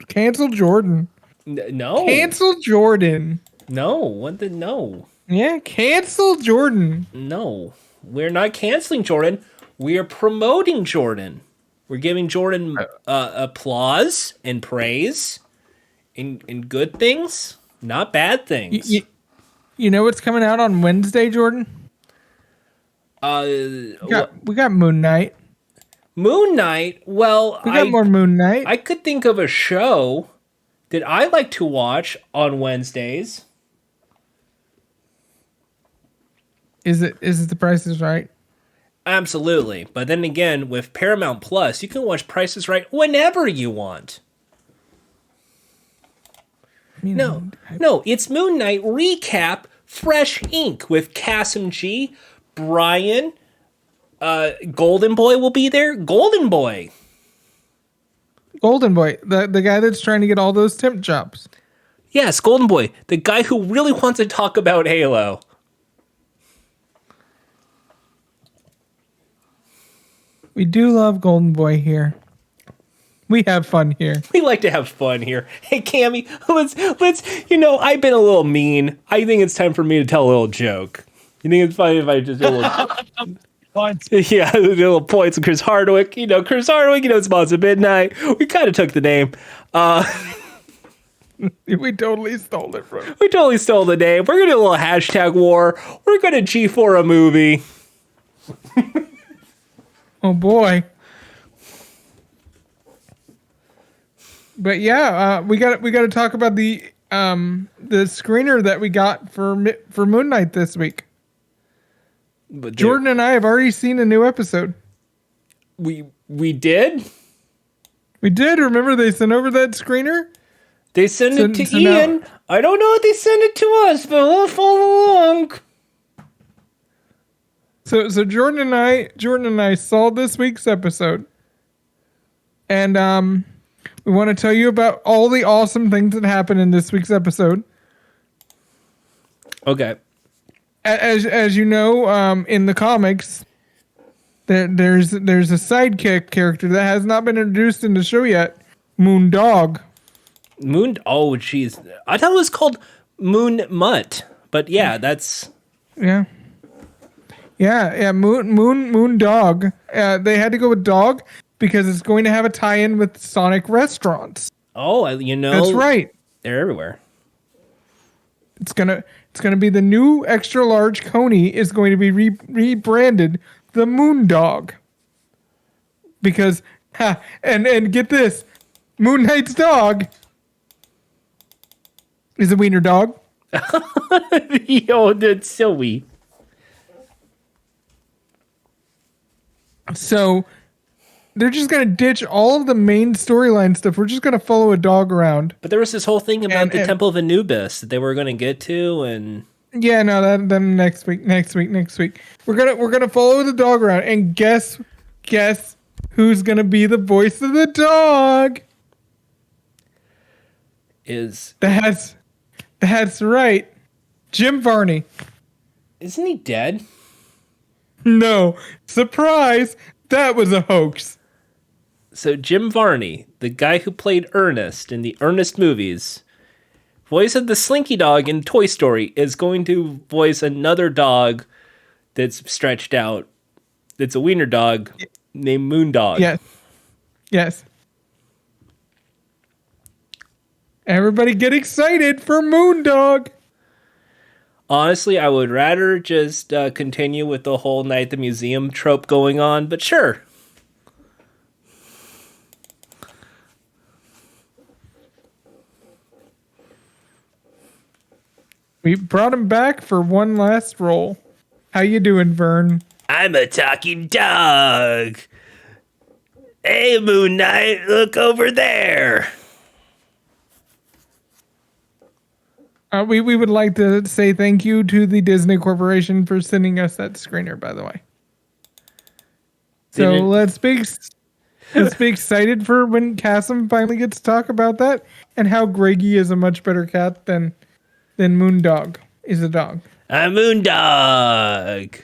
Cancel Jordan. No. Cancel Jordan. No. What the no? Yeah, cancel Jordan. No. We're not canceling Jordan. We are promoting Jordan. We're giving Jordan applause and praise and good things, not bad things. You know what's coming out on Wednesday, Jordan? We got Moon Knight. Moon Knight. Well, We got more Moon Knight. I could think of a show that I like to watch on Wednesdays. Is it The Price is Right? Absolutely. But then again, with Paramount Plus, you can watch Price is Right whenever you want. No, it's Moon Knight recap, fresh ink with Cassim G, Brian, Golden Boy will be there. Golden Boy, the guy that's trying to get all those temp jobs. yes, Golden Boy, the guy who really wants to talk about Halo. We do love Golden Boy here. We have fun here. We like to have fun here. Hey, Cammy, let's. I've been a little mean. I think it's time for me to tell a little joke. You think it's funny if I just do a little? Yeah, a little points with Chris Hardwick. Chris Hardwick. It's Mods at Midnight. We kind of took the name. We totally stole it from. We totally stole the name. We're gonna do a little hashtag war. We're gonna G4 a movie. Oh boy. But yeah, we got to talk about the screener that we got for Moon Knight this week. But Jordan and I have already seen a new episode. We did. We did. Remember they sent over that screener? They sent it to Ian. Now, I don't know if they sent it to us, but we'll follow along. So Jordan and I saw this week's episode, and we want to tell you about all the awesome things that happened in this week's episode. Okay. As you know, in the comics, there's a sidekick character that has not been introduced in the show yet, Moon Dog. Oh, jeez. I thought it was called Moon Mutt, but yeah, that's... Yeah. Moon Dog. They had to go with dog because it's going to have a tie-in with Sonic restaurants. Oh, that's right. They're everywhere. It's gonna be the new extra large Corny is going to be rebranded the Moon Dog because and get this, Moon Knight's dog is a wiener dog. Yo, that's silly. So they're just going to ditch all of the main storyline stuff. We're just going to follow a dog around. But there was this whole thing about the Temple of Anubis that they were going to get to, and yeah, no, that next week. We're gonna follow the dog around, and guess who's gonna be the voice of the dog? That's right, Jim Varney. Isn't he dead? No, surprise! That was a hoax. So Jim Varney, the guy who played Ernest in the Ernest movies, voice of the Slinky Dog in Toy Story, is going to voice another dog that's stretched out. It's a wiener dog named Moon Dog. Yes. Everybody get excited for Moon Dog. Honestly, I would rather just continue with the whole Night at the Museum trope going on, but sure. We brought him back for one last roll. How you doing, Vern? I'm a talking dog. Hey, Moon Knight, look over there. We would like to say thank you to the Disney Corporation for sending us that screener, by the way. So let's be excited for when Cassim finally gets to talk about that and how Greggy is a much better cat than Moon Dog is a dog. A Moon Dog.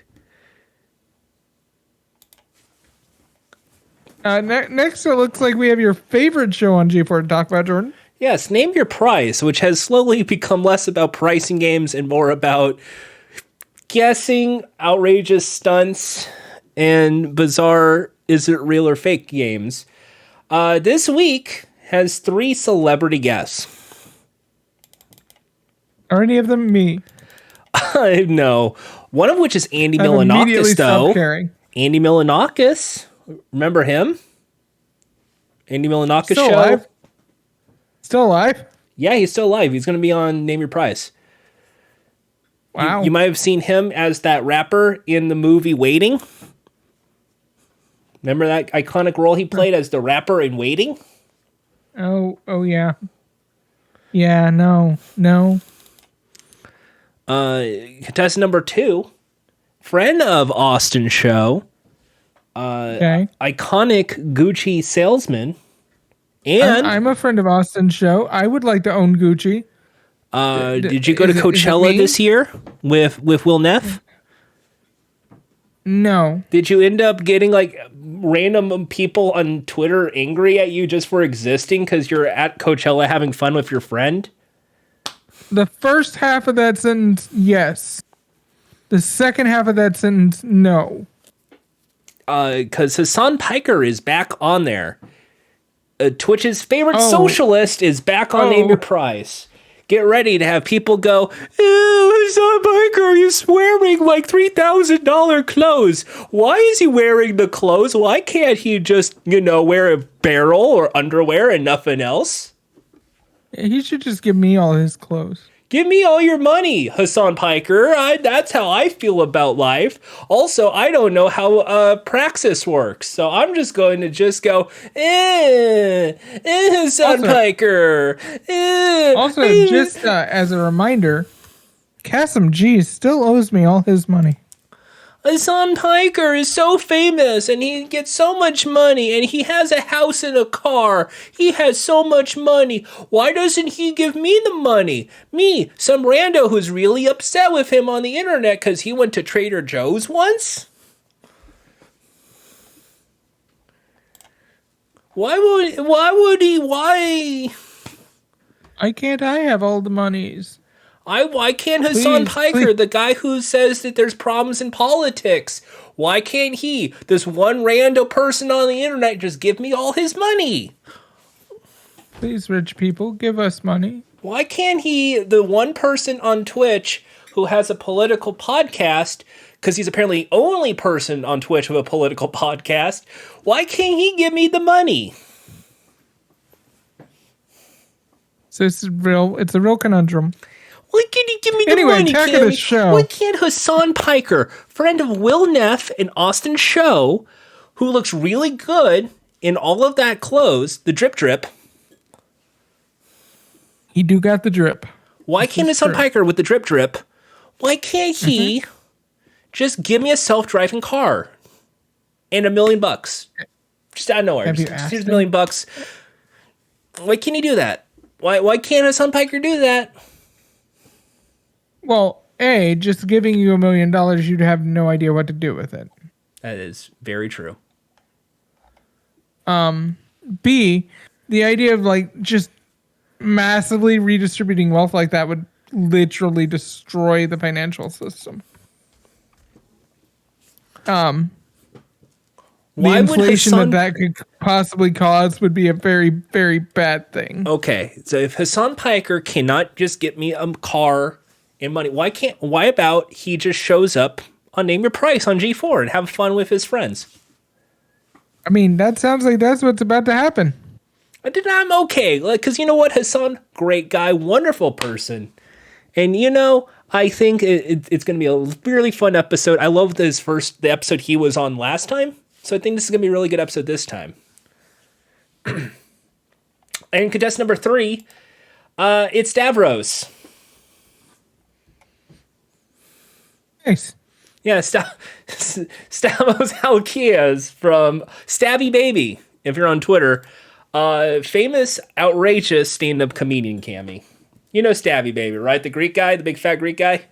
Next, it looks like we have your favorite show on G4 to talk about, Jordan. Yes, Name Your Price, which has slowly become less about pricing games and more about guessing outrageous stunts and bizarre is it real or fake games. This week has 3 celebrity guests. Are any of them me? No. One of which is Andy Milonakis, though. Andy Milonakis. Remember him? Andy Milonakis show. Alive? Still alive? Yeah, he's still alive. He's going to be on Name Your Price. Wow. You might have seen him as that rapper in the movie Waiting. Remember that iconic role he played as the rapper in Waiting? Oh yeah. Yeah, no. Contestant number 2, friend of Austin Show, Okay. iconic Gucci salesman, and I'm a friend of Austin's show. I would like to own Gucci. did you go to is it Coachella me? this year with Will Neff? No. Did you end up getting like random people on Twitter angry at you just for existing because you're at Coachella having fun with your friend? The first half of that sentence, yes. The second half of that sentence, no. Because Hassan Piker is back on there. Twitch's favorite Oh. socialist is back on Name Your Price. Get ready to have people go, Hassan Piker, are you wearing like $3,000 clothes? Why is he wearing the clothes? Why can't he just, wear a barrel or underwear and nothing else? He should just give me all his clothes. Give me all your money, Hassan Piker. That's how I feel about life. Also, I don't know how Praxis works, so I'm just going to go, Hassan Also- Piker. Also, just as a reminder, Kasim G still owes me all his money. Hassan Piker is so famous, and he gets so much money, and he has a house and a car. He has so much money. Why doesn't he give me the money? Me, some rando who's really upset with him on the internet because he went to Trader Joe's once? Why? Why can't I have all the monies? Why can't Hassan Please, Piker, please. the guy who says that there's problems in politics, why can't he, this one rando person on the internet, just give me all his money? Please, rich people, give us money. Why can't he, the one person on Twitch who has a political podcast, because he's apparently the only person on Twitch with a political podcast, why can't he give me the money? So it's a real conundrum. Why can't he give me the Anyway, money, back to the Cammy? show. Why can't Hassan Piker, friend of Will Neff and Austin Show, who looks really good in all of that clothes, the drip, He do got the drip. why can't Hassan true. Piker with the drip, why can't he just give me a self-driving car and $1 million? Just out of nowhere. Have you Just asked here's $1 him? million. Why can't he do that? Why can't Hassan Piker do that? Well, A, just giving you $1 million, you'd have no idea what to do with it. That is very true. B, the idea of like just massively redistributing wealth like that would literally destroy the financial system. The Why would inflation Hassan... that could possibly cause would be a very, very bad thing. Okay, so if Hassan Piker cannot just get me a car and money, why about he just shows up on Name Your Price on G4 and have fun with his friends? I mean, that sounds like that's what's about to happen. I'm okay, because you know what, Hassan, great guy, wonderful person, and I think it's going to be a really fun episode. I love the episode he was on last time, so I think this is going to be a really good episode this time. And contestant number 3, it's Stavros. Nice. Yeah, Stavros Halkias from Stabby Baby, if you're on Twitter. Famous, outrageous stand-up comedian, Cammy. You know Stabby Baby, right? The Greek guy, the big fat Greek guy?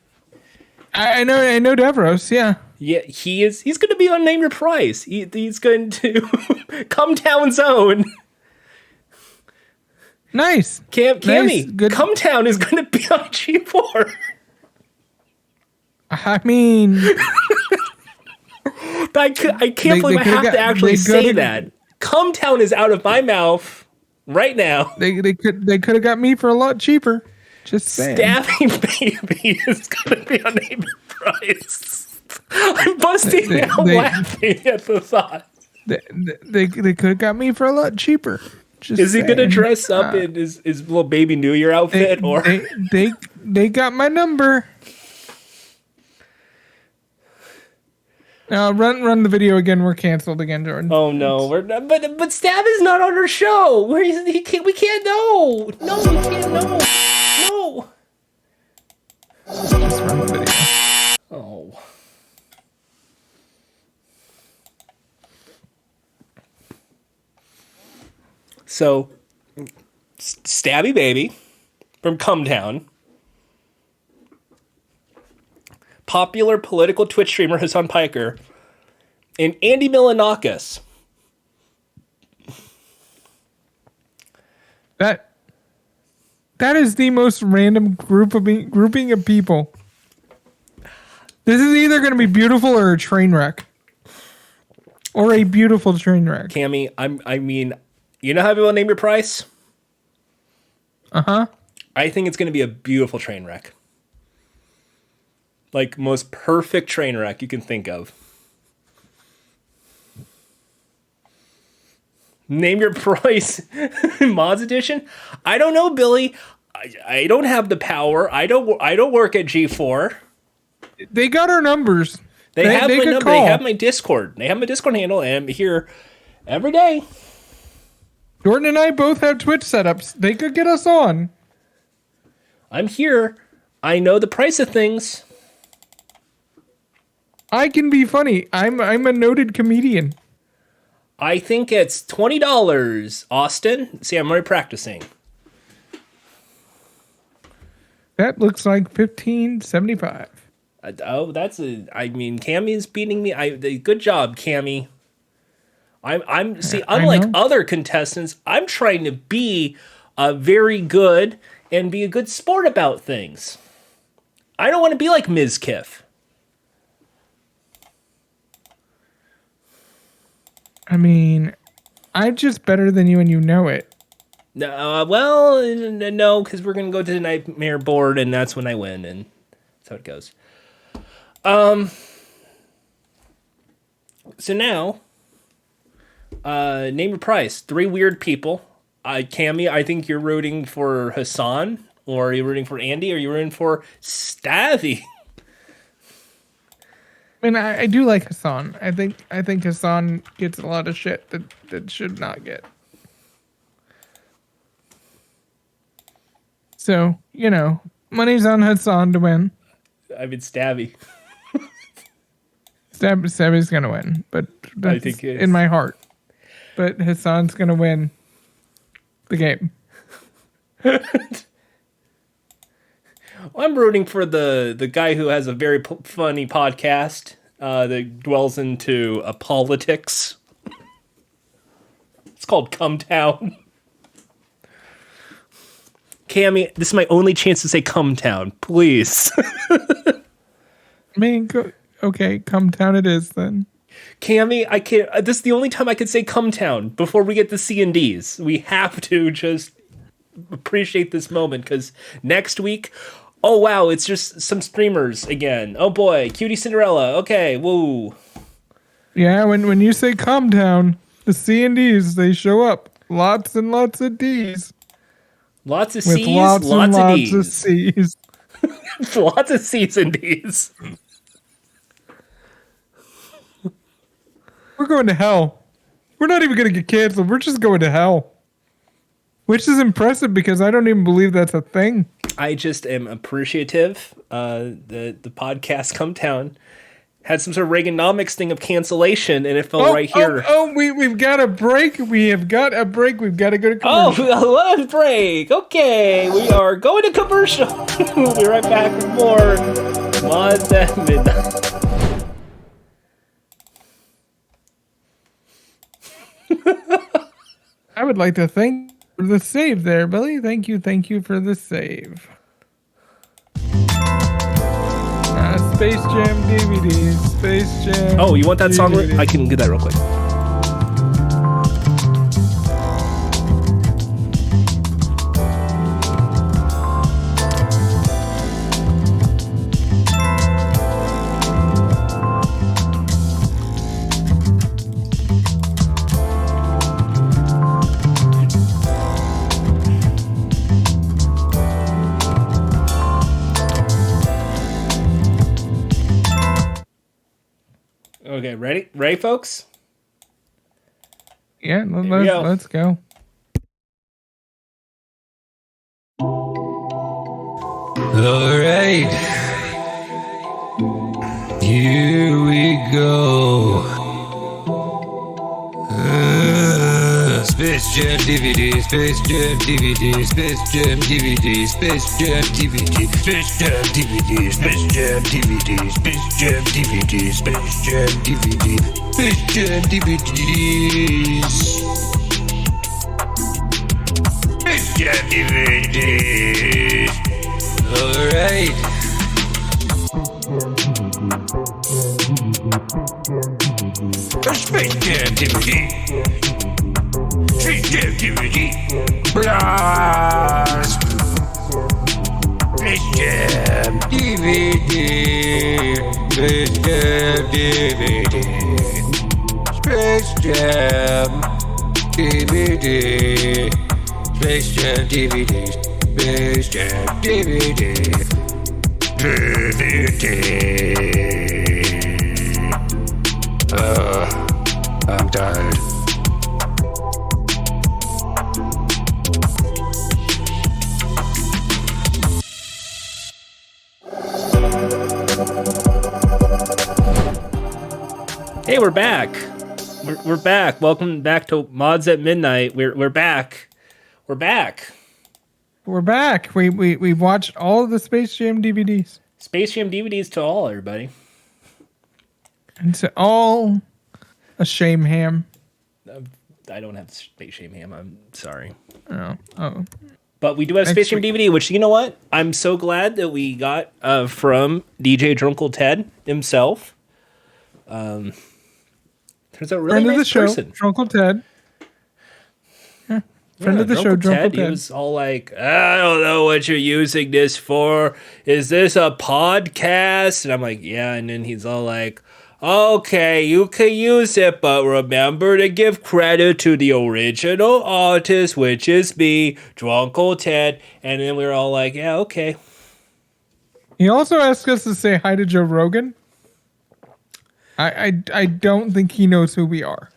I know Davros, yeah. Yeah, he's going to be on Name Your Price. He's going to come Town Zone. Nice. Cammy, Nice, good. Come Town is going to be on G4. I mean, But I can't believe I have to actually say that. Come Town is out of my mouth right now. they could have got me for a lot cheaper. Just saying. Stabbing Baby is going to be on Name Your Price. I'm busting out laughing at the thought. They could have got me for a lot cheaper. Just Is he going to saying. dress up in his little baby New Year outfit? They got my number. Run the video again. We're canceled again, Jordan. Oh no, we're not, but Stab is not on our show. We can't know. No, we can't know. No. Just run the video. Oh. So, Stabby Baby from Cumtown, popular political Twitch streamer Hassan Piker, and Andy Milanakis. That is the most random grouping of people. This is either going to be beautiful or a train wreck. Or a beautiful train wreck. Cammy, I mean, you know how people name your price? Uh-huh. I think it's going to be a beautiful train wreck. Like, most perfect train wreck you can think of. Name your price. Mods edition? I don't know, Billy. I don't have the power. I don't work at G4. They got our numbers. They have my number. call. They have my Discord. They have my Discord handle, and I'm here every day. Jordan and I both have Twitch setups. They could get us on. I'm here. I know the price of things. I can be funny. I'm a noted comedian. I think it's $20, Austin. See, I'm already practicing. That looks like $15.75. I mean, Cammy's beating me. Good job, Cammy. See, I unlike know. other contestants, I'm trying to be very good and be a good sport about things. I don't want to be like Ms. Kiff. I mean, I'm just better than you and you know it. No, because we're going to go to the nightmare board, and that's when I win, and that's how it goes. So now, name your price. 3 weird people. Cammy, I think you're rooting for Hassan, or are you rooting for Andy, or are you rooting for Stavy? I mean, I do like Hassan. I think Hassan gets a lot of shit that should not get. So, money's on Hassan to win. I mean, Stabby. Stabby's gonna win, but that's I think it's... in my heart. But Hassan's gonna win the game. I'm rooting for the guy who has a very funny podcast that dwells into politics. It's called Cumtown. Cammy, this is my only chance to say Cumtown. Please. I mean, okay, Cumtown it is then. Cammy, I can't. This is the only time I could say Cumtown before we get the C&Ds. We have to just appreciate this moment, because next week, oh wow, it's just some streamers again. Oh boy, Cutie Cinderella. Okay, woo. Yeah, when you say Cumtown, the C&Ds, they show up. Lots and lots of Ds. Lots of With C's, lots lots and of lots D's. of C's. Lots of C's and D's. We're going to hell. We're not even going to get canceled. We're just going to hell. Which is impressive because I don't even believe that's a thing. I just am appreciative. The podcast Cumtown had some sort of Reaganomics thing of cancellation, and it fell right here. We've got a break. We have got a break. We've got to go to Oh, commercial. let us break. Okay, we are going to commercial. We'll be right back with more Mods at Midnight. I would like to thank you for the save there, Billy. Thank you for the save. Space Jam DVDs. Space Jam. Oh, you want that song? DVDs. I can get that real quick. Okay, ready? Ready, folks? Yeah, we go. let's go. All right. Here we go. Space Jam DVD, Space Jam DVD, Space Jam DVD, Space Jam DVD, Space Jam DVD, Space Jam DVD, Space Jam DVD, Space Jam DVD, Space Jam DVDs. Space Jam DVDs. Alright. Space Jam DVD. Space Jam DVD. Blast. Space Jam DVD. Space Jam DVD. Space Jam DVD. Space Jam DVD. Space Jam DVD. I'm tired. Hey, we're back. We're back. Welcome back to Mods at Midnight. We're back. We're back. We're back. We watched all of the Space Jam DVDs. Space Jam DVDs to all, everybody. It's all a shame ham. I don't have Space Jam ham. I'm sorry. Oh. But we do have Space Jam DVD, which, you know what? I'm so glad that we got from DJ Drunkle Ted himself. Turns out really Friend nice of the show, person. Drunkle Ted. Yeah. Friend of the show, Drunkle Ted. He was all like, I don't know what you're using this for. Is this a podcast? And I'm like, yeah. And then he's all like, okay, you can use it, but remember to give credit to the original artist, which is me, Drunkle Ted. And then we were all like, yeah, okay. He also asked us to say hi to Joe Rogan. I don't think he knows who we are.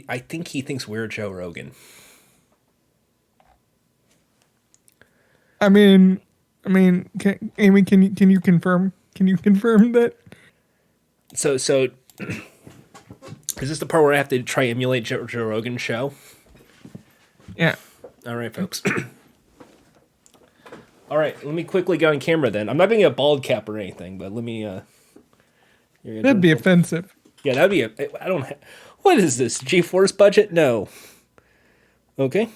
I think he thinks we're Joe Rogan. I mean, Amy, can you confirm? Can you confirm that? So is this the part where I have to try emulate Joe Rogan's show? Yeah. All right, folks. All right, let me quickly go on camera then. I'm not going to get a bald cap or anything, but let me. That'd be offensive. Yeah, that'd be. I don't. What is this? G-Force budget? No. Okay.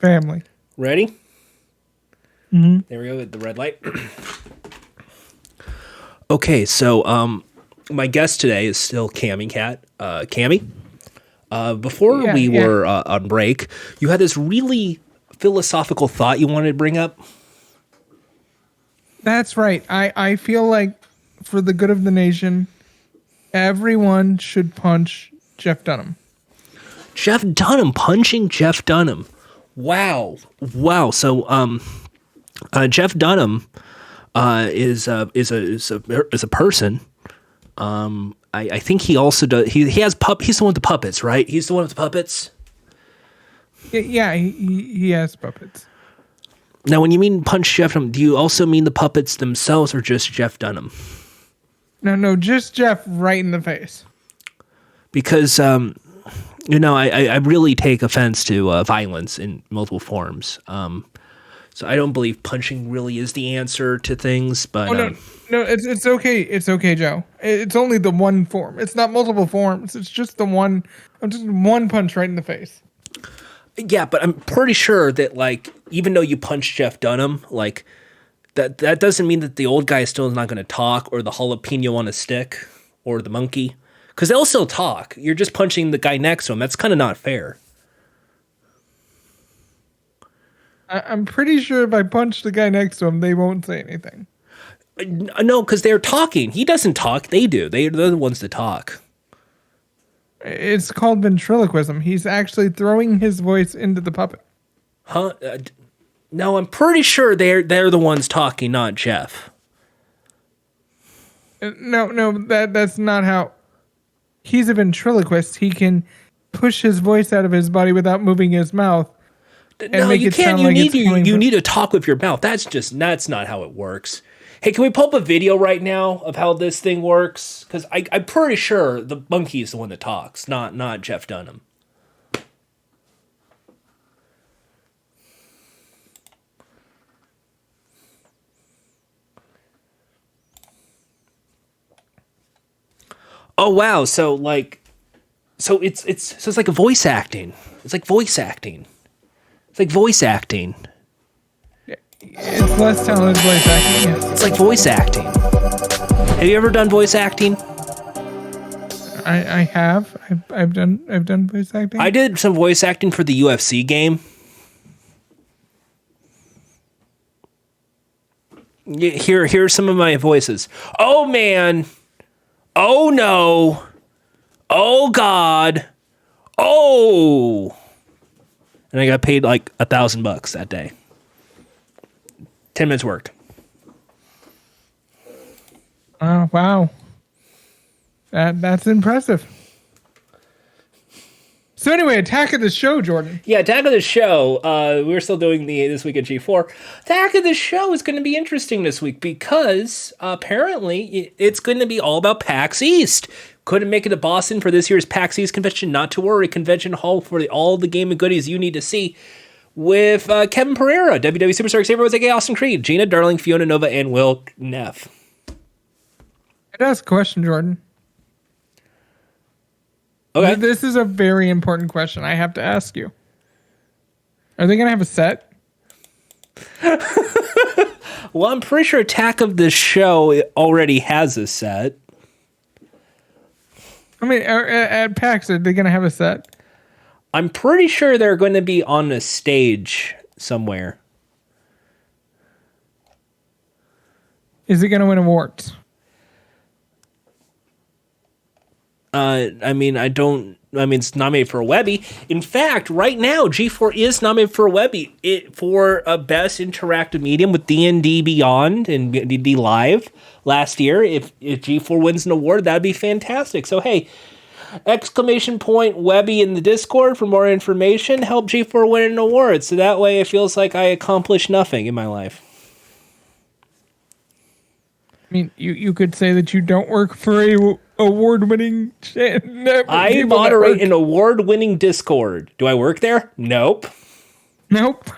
Family. Ready? Mm-hmm. There we go with the red light. Okay, so my guest today is still Cammy Cat. Cammy. Before we were on break, you had this really philosophical thought you wanted to bring up. That's right. I feel like for the good of the nation, everyone should punch Jeff Dunham. Jeff Dunham punching Jeff Dunham. Wow. So Jeff Dunham is a person. I think he also does. He has He's the one with the puppets, right? He's the one with the puppets. Yeah, he has puppets. Now, when you mean punch Jeff Dunham, do you also mean the puppets themselves or just Jeff Dunham? No, just Jeff right in the face. Because, I really take offense to violence in multiple forms. So I don't believe punching really is the answer to things. But no, it's okay. It's okay, Joe. It's only the one form. It's not multiple forms. It's just the one. Just one punch right in the face. Yeah, but I'm pretty sure that, like, even though you punch Jeff Dunham, like, that doesn't mean that the old guy still is not going to talk, or the jalapeno on a stick, or the monkey. Because they'll still talk. You're just punching the guy next to him. That's kind of not fair. I'm pretty sure if I punch the guy next to him, they won't say anything. No, because they're talking. He doesn't talk. They do. They're the ones that talk. It's called ventriloquism. He's actually throwing his voice into the puppet. Huh? No, I'm pretty sure they're the ones talking, not Jeff. No, that's not how. he's a ventriloquist. He can push his voice out of his body without moving his mouth. No, you can't. You need to talk with your mouth. That's not how it works. Hey, can we pull up a video right now of how this thing works? Because I'm pretty sure the monkey is the one that talks, not Jeff Dunham. Oh wow! So it's like a voice acting. It's like voice acting. It's like voice acting. It's less talented voice acting. Yes. It's like voice acting. Have you ever done voice acting? I have. I've done voice acting. I did some voice acting for the UFC game. Here's some of my voices. Oh man. Oh no. Oh God. Oh. And I got paid like $1,000 that day. 10 minutes work. Oh wow. That's impressive. So anyway, Attack of the Show, Jordan. Yeah, Attack of the Show. We're still doing this week at G4. Attack of the Show is going to be interesting this week because apparently it's going to be all about PAX East. Couldn't make it to Boston for this year's PAX East convention. Not to worry, Convention Hall for all the gaming goodies you need to see. With Kevin Pereira, WWE Superstar Xavier Woods, aka Austin Creed, Gina Darling, Fiona Nova, and Will Neff. I'd ask a question, Jordan. Okay. This is a very important question. I have to ask you. Are they going to have a set? Well, I'm pretty sure Attack of the Show already has a set. I mean, at PAX, are they going to have a set? I'm pretty sure they're going to be on a stage somewhere. Is it going to win awards? It's nominated for a Webby. In fact, right now, G4 is nominated for a Webby for a Best Interactive Medium with D&D Beyond and D&D Live last year. If G4 wins an award, that'd be fantastic. So, hey, ! Webby in the Discord for more information. Help G4 win an award. So that way it feels like I accomplished nothing in my life. I mean, you could say that you don't work for a award-winning I moderate an award-winning Discord. Do I work there? Nope. Nope.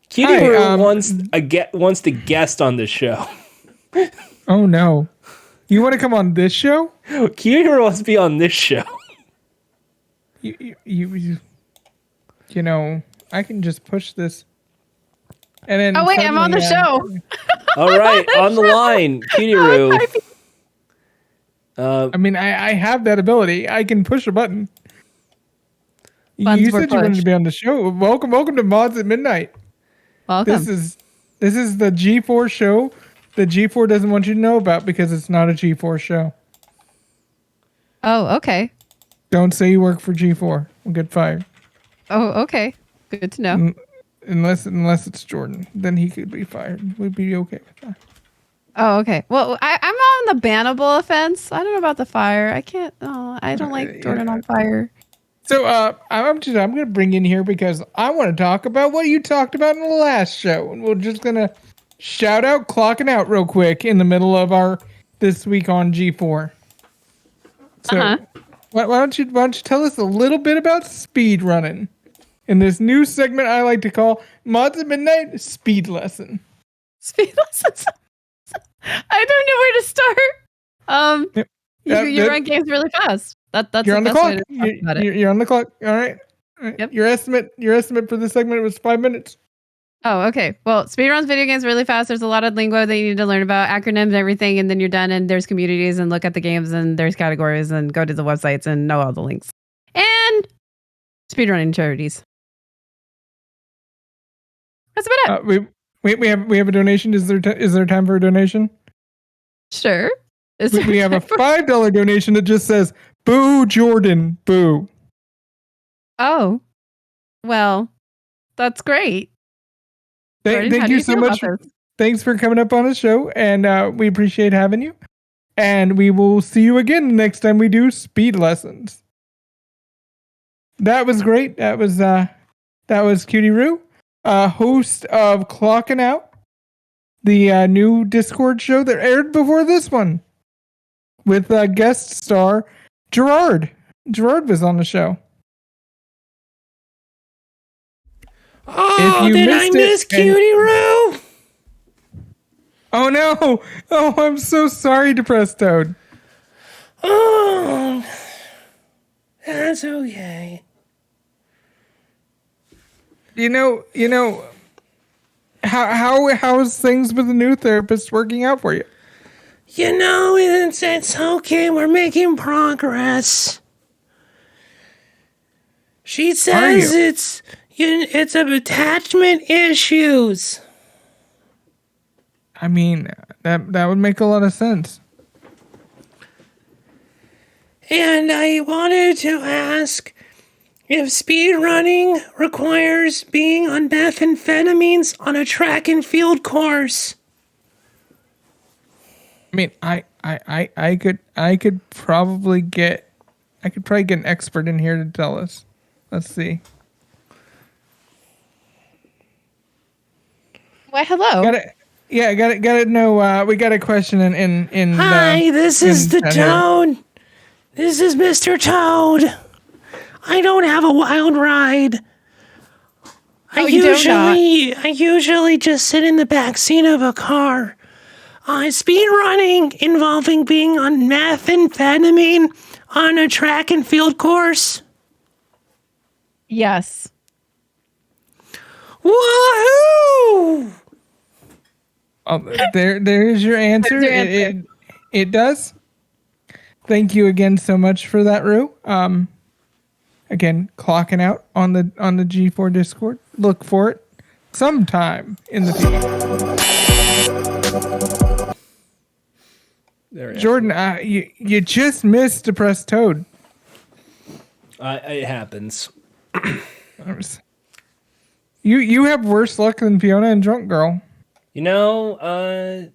Cutie wants to guest on this show. Oh no. You want to come on this show? Cutie wants to be on this show. You know, I can just push this. And then I'm on the show. All right, on the line, Cutie-Roo. I mean, I have that ability. I can push a button. Buttons You were said you wanted pushed. to be on the show. Welcome to Mods at Midnight. Welcome. This is the G4 show that G4 doesn't want you to know about because it's not a G4 show. Oh, okay. Don't say you work for G4. We'll get fired. Oh, okay. Good to know. Unless it's Jordan, then he could be fired. We'd be okay with that. Oh, okay. Well, I'm on the bannable offense. I don't know about the fire. I can't. Oh, I don't like Jordan on fire. So I'm going to bring you in here because I want to talk about what you talked about in the last show, and we're just going to shout out clocking out real quick in the middle of our this week on G4. So why don't you tell us a little bit about speed running in this new segment I like to call Mods at Midnight Speed Lesson. Speed lessons. I don't know where to start. You run games really fast. That's you're on the best way clock. to talk about it. You're on the clock. All right. Yep. Your estimate for this segment was 5 minutes. Oh, okay. Well, speedruns video games really fast. There's a lot of lingo that you need to learn about, acronyms and everything, and then you're done, and there's communities, and look at the games, and there's categories, and go to the websites, and know all the links. And speedrunning charities. That's about it. We have a donation. Is there time for a donation? Sure. We have a $5 donation that just says, "Boo Jordan, boo." Oh. Well, that's great. Jordan, how Thank do you so feel much. about this? Thanks for coming up on the show, and we appreciate having you. And we will see you again next time we do speed lessons. That was great. That was Cutie Roo, host of Clocking Out, the new Discord show that aired before this one, with guest star Gerard. Gerard was on the show. Oh, you did I missed miss it, and- Cutie Roo? Oh no! Oh, I'm so sorry, Depressed Toad. Oh, that's okay. You know, how's things with the new therapist working out for you? You know, it's okay. We're making progress. She says it's of attachment issues. I mean, that would make a lot of sense. And I wanted to ask if speed running requires being on methamphetamines on a track and field course. I mean, I could probably get an expert in here to tell us. Let's see. Why, hello. Got to know. We got a question in. Hi, this is the chat here. Toad. This is Mr. Toad. I don't have a wild ride. I usually just sit in the back seat of a car. Speed running involving being on methamphetamine on a track and field course. Yes. Woohoo! There's your answer. There's your answer. It does. Thank you again so much for that, Rue. Again, Clocking Out on the G4 Discord. Look for it sometime in the future. There Jordan, you just missed Depressed Toad. it happens. You have worse luck than Fiona and Drunk Girl. You know,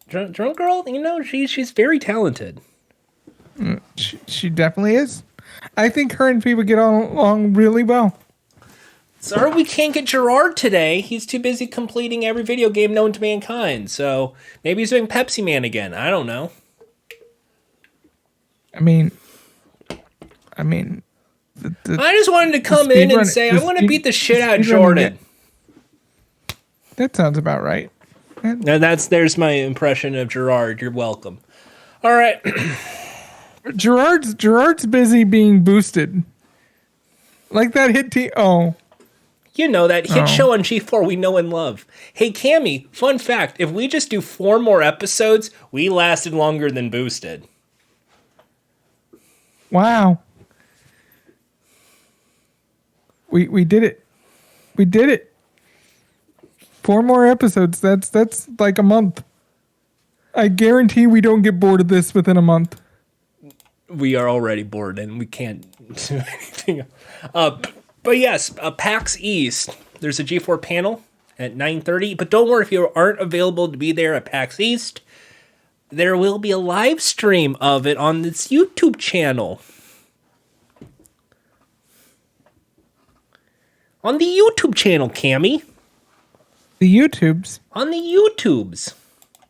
drunk girl. You know, she's very talented. She definitely is. I think her and P would get along really well. Sorry we can't get Gerard today. He's too busy completing every video game known to mankind. So maybe he's doing Pepsi Man again. I don't know. I mean, I just wanted to come in and say I want to beat the shit out of Jordan. That sounds about right. There's my impression of Gerard. You're welcome. All right. Gerard's busy being boosted. Like that hit oh. You know that hit show on G4 we know and love. Hey, Cammy, fun fact. If we just do 4 more episodes, we lasted longer than Boosted. Wow. We did it. We did it. 4 more episodes. That's like a month. I guarantee we don't get bored of this within a month. We are already bored and we can't do anything. But yes, PAX East. There's a G4 panel at 9:30. But don't worry if you aren't available to be there at PAX East. There will be a live stream of it on this YouTube channel. On the YouTube channel, Cammy. The YouTubes. On the YouTubes.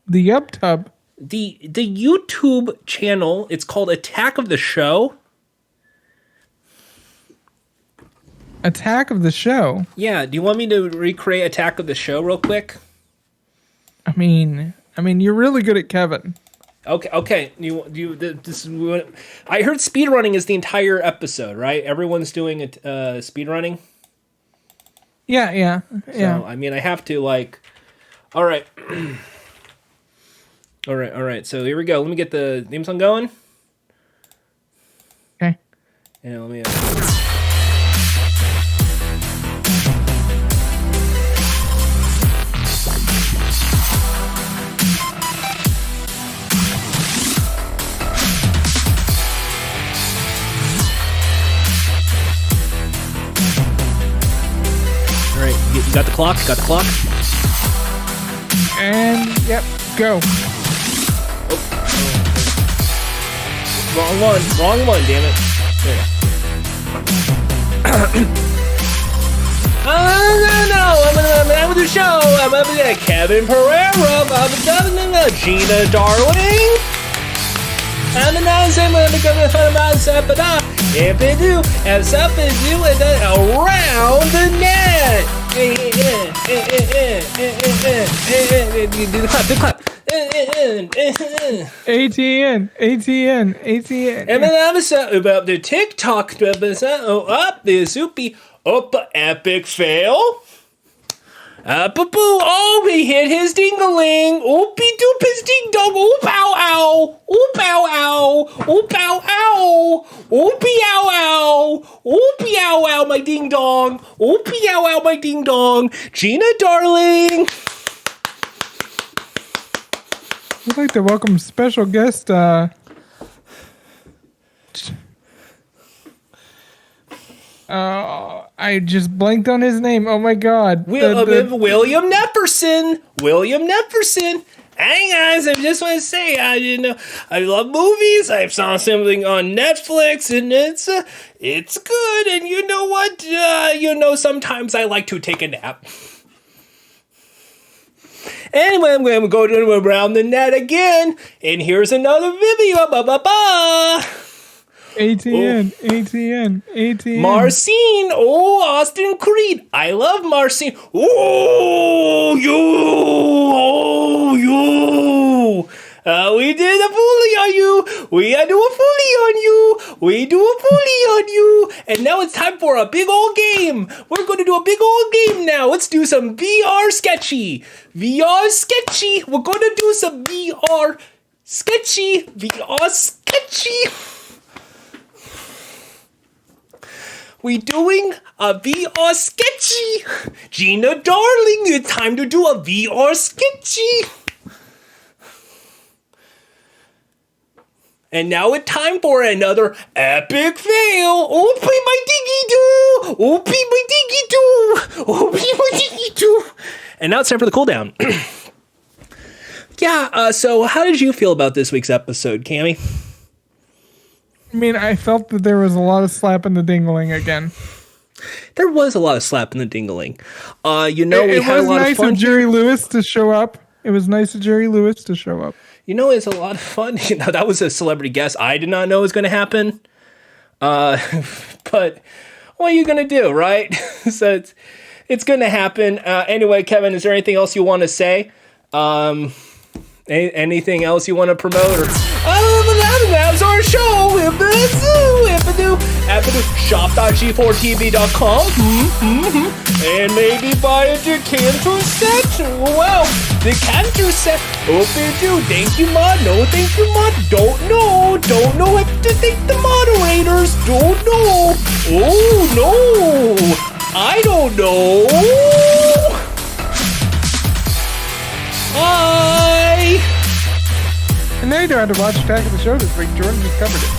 The YubTub. The YouTube channel, it's called Attack of the Show. Attack of the Show? Yeah, do you want me to recreate Attack of the Show real quick? I mean, you're really good at Kevin. Okay. I heard speedrunning is the entire episode, right? Everyone's doing speedrunning? Yeah. So, I mean, I have to, all right. All right. So here we go. Let me get the theme song going. Okay. And let me... All right, you got the clock? And, yep, go. Wrong one, damn it. There you go. I'm with the show. I'm up with Kevin Pereira. I'm Gina Darling. I'm the nonsense. I'm going to fun about Sappada. If it do, have something to do with it around the net. Do the clap. ATN. And then I'm about the TikTok up the soupy epic fail. Boo! Oh, he hit his dingaling. Oopie doop his ding dong. Oop ow ow. Oop ow ow. Oop ow ow. Oopie ow ow. Oopie ow ow, my ding dong. Oopie ow ow, my ding dong. Gina Darling. I'd like to welcome special guest. I just blanked on his name. Oh my god. William Nefferson. Hey guys, I just want to say, I love movies. I saw something on Netflix, and it's good. And you know what? Sometimes I like to take a nap. Anyway, I'm going to go around the net again, and here's another video. ATN. Marcine. Oh, Austin Creed. I love Marcine. Oh, you. We did a fully on you. We do a fully on you. We do a fully on you. And now it's time for a big old game. We're going to do a big old game now. Let's do some VR sketchy. We're going to do some VR sketchy. We doing a VR sketchy. Gina Darling, it's time to do a VR sketchy. And now it's time for another epic fail. Oopie my diggy doo. Oopie my diggy doo. And now it's time for the cooldown. So how did you feel about this week's episode, Cammy? I mean, I felt that there was a lot of slap in the dingling again. There was a lot of slap in the dingling. It had a lot nice of fun. Of Jerry Lewis to show up. It was nice of Jerry Lewis to show up. It's a lot of fun. That was a celebrity guest I did not know was going to happen. But what are you going to do, right? So it's going to happen. Anyway, Kevin, is there anything else you want to say? Anything else you want to promote? That's our show. Shop.g4tv.com. And maybe buy a decanter set. Well, decanter set. Thank you, mod. No, thank you, mod. Don't know if to thank the moderators. Don't know. Oh, no. I don't know. Bye. And now you don't have to watch Attack of the Show this week. Jordan just covered it.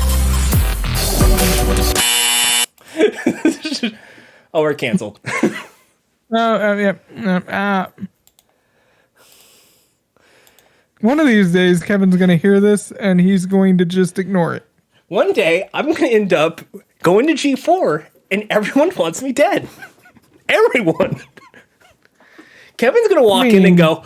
Oh, we're canceled. One of these days, Kevin's going to hear this, and he's going to just ignore it. One day, I'm going to end up going to G4, and everyone wants me dead. Everyone. Kevin's going to walk in and go,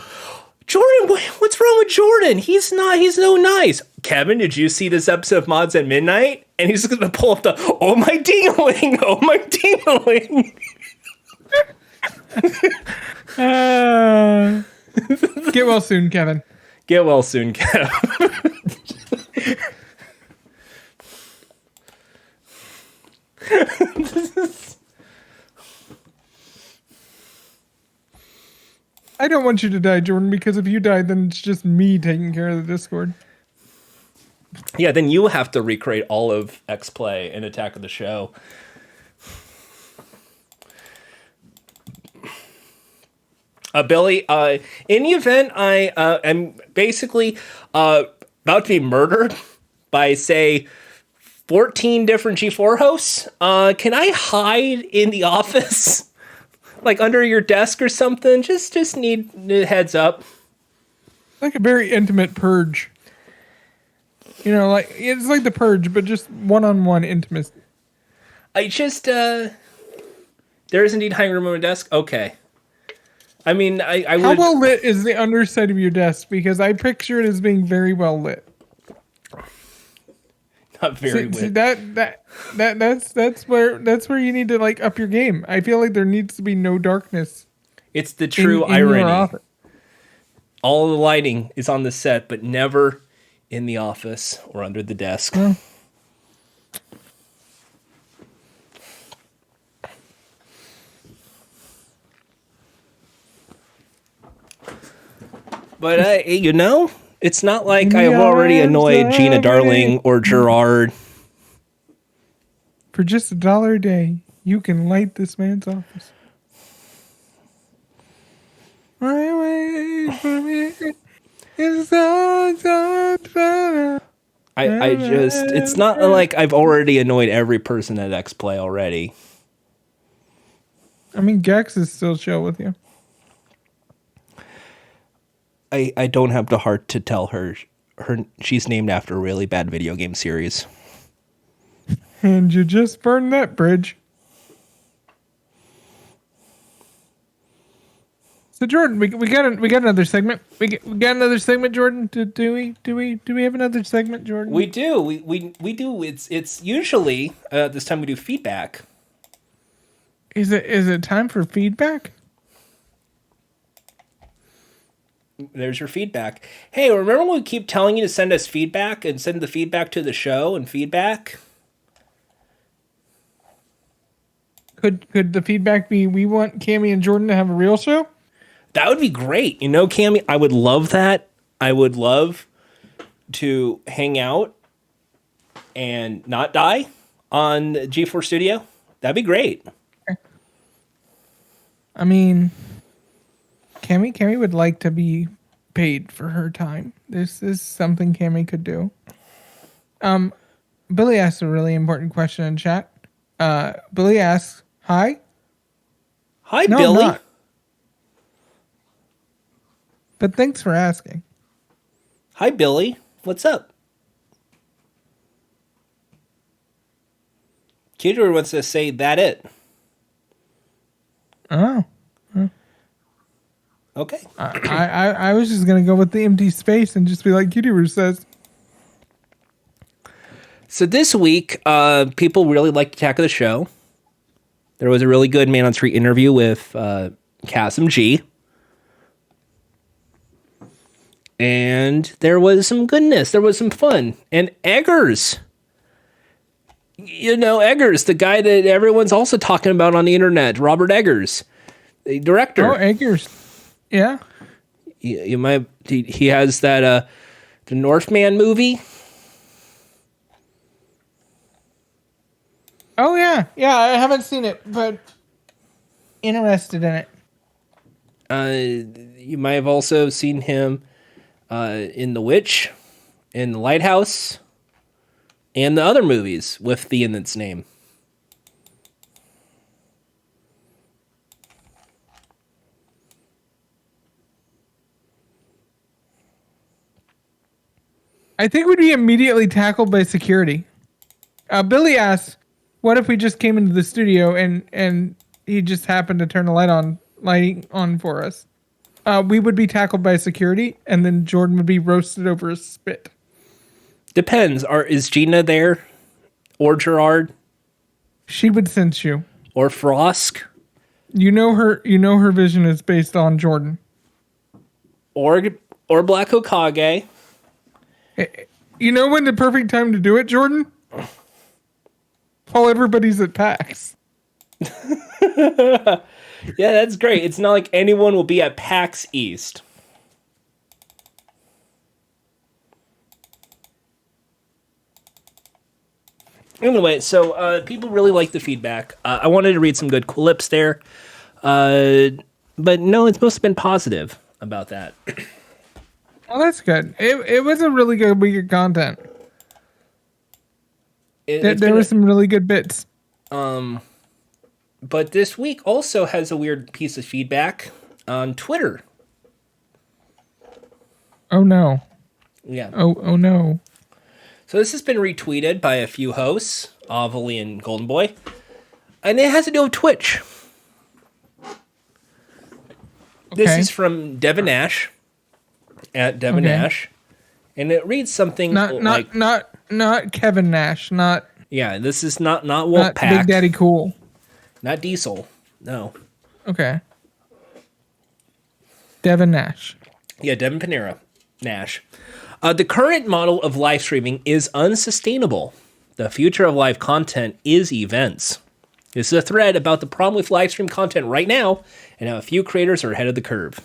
Jordan, what's wrong with Jordan? He's no nice. Kevin, did you see this episode of Mods at Midnight? And he's going to pull up the, oh my dingling. Get well soon, Kevin. Get well soon, Kevin. I don't want you to die, Jordan, because if you die, then it's just me taking care of the Discord. Yeah, then you have to recreate all of X-Play and Attack of the Show. Billy, in the event I am basically about to be murdered by, say, 14 different G4 hosts, can I hide in the office? Like under your desk or something? Just need a heads up. Like a very intimate purge. You know, like it's like The Purge, but just one-on-one intimacy. I just there is indeed high room on my desk. Okay. I mean, I How would. well lit is the underside of your desk? Because I picture it as being very well lit. Not very See, lit. that's where you need to like up your game. I feel like there needs to be no darkness. It's the true in your irony. office. All the lighting is on the set, but never in the office or under the desk. Well. But you know, it's not like I have already annoyed Gina Darling or Gerard. For just $1 a day, you can light this man's office. My way for me is I just, it's not like I've already annoyed every person at X Play already. I mean, Gex is still chill with you. I don't have the heart to tell her she's named after a really bad video game series. And you just burned that bridge. So Jordan, we got another segment. We got another segment, Jordan. Do we have another segment, Jordan? We do. We do. It's usually this time we do feedback. Is it time for feedback? There's your feedback. Hey, remember when we keep telling you to send us feedback and send the feedback to the show and feedback? Could the feedback be we want Cammy and Jordan to have a real show? That would be great. You know, Cammy, I would love that. I would love to hang out and not die on G4 Studio. That'd be great. I mean, Cammy would like to be paid for her time. This is something Cammy could do. Billy asked a really important question in chat. Billy asks, "Hi." Hi, No, Billy. I'm not. But thanks for asking. Hi, Billy. What's up? Kidder wants to say that it. Oh. Okay. I was just gonna go with the empty space and just be like Cutie says. So this week, people really liked Attack of the Show. There was a really good Man on Street interview with Kasim G. And there was some goodness. There was some fun. And Eggers. You know, Eggers, the guy that everyone's also talking about on the internet. Robert Eggers, the director. Oh, Eggers. Yeah. You might. He has that the Northman movie. Oh yeah, I haven't seen it, but interested in it. You might have also seen him in The Witch, in The Lighthouse, and the other movies with the in its name. I think we'd be immediately tackled by security. Billy asks, "What if we just came into the studio and he just happened to turn the lighting on for us?" We would be tackled by security, and then Jordan would be roasted over a spit. Depends. Is Gina there, or Gerard, She would sense you. or Frosk, You know her vision is based on Jordan. or Black Hokage? You know when the perfect time to do it, Jordan? While everybody's at PAX. Yeah, that's great. It's not like anyone will be at PAX East. Anyway, so people really like the feedback. I wanted to read some good clips there. But no, it's supposed to have been positive about that. Oh, that's good. It was a really good week of content. There were some really good bits. But this week also has a weird piece of feedback on Twitter. Oh no. Yeah. Oh no. So this has been retweeted by a few hosts, Ovally and Golden Boy, and it has to do with Twitch. This Okay. is from Devin Nash at Devin Okay. Nash, and it reads something Not like, Kevin Nash, not "Yeah, this is not Big Wolfpack, Daddy Cool. not Diesel, no, Okay. Devin Nash. yeah, Devin Panera Nash. The current model of live streaming is unsustainable. The future of live content is events." This is a thread about the problem with live stream content right now and how a few creators are ahead of the curve.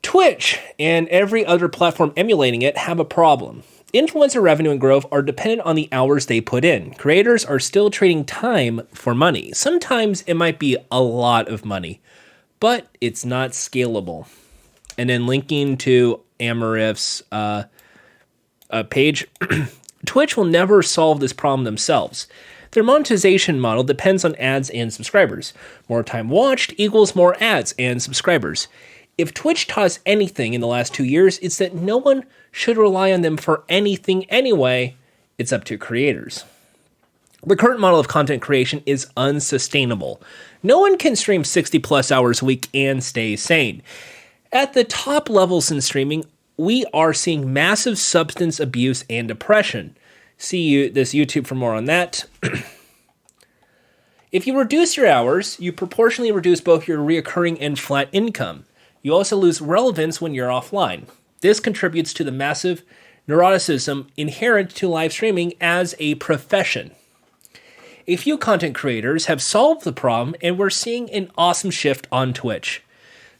Twitch and every other platform emulating it have a problem. Influencer revenue and growth are dependent on the hours they put in. Creators are still trading time for money. Sometimes it might be a lot of money, but it's not scalable. And then linking to Amarif's page, Twitch will never solve this problem themselves. Their monetization model depends on ads and subscribers. More time watched equals more ads and subscribers. If Twitch taught us anything in the last 2 years, it's that no one should rely on them for anything anyway. It's up to creators. The current model of content creation is unsustainable. No one can stream 60 plus hours a week and stay sane. At the top levels in streaming, we are seeing massive substance abuse and depression. See this YouTube for more on that. If you reduce your hours, you proportionally reduce both your reoccurring and flat income. You also lose relevance when you're offline. This contributes to the massive neuroticism inherent to live streaming as a profession. A few content creators have solved the problem, and we're seeing an awesome shift on Twitch.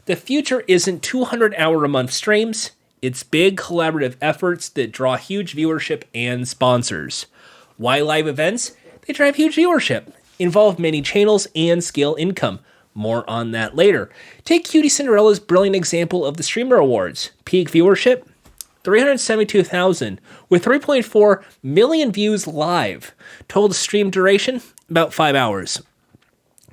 The future isn't 200-hour-a-month streams. It's big collaborative efforts that draw huge viewership and sponsors. Why live events? They drive huge viewership, involve many channels, and scale income. More on that later. Take Cutie Cinderella's brilliant example of the Streamer Awards. Peak viewership? 372,000, with 3.4 million views live. Total stream duration? About 5 hours.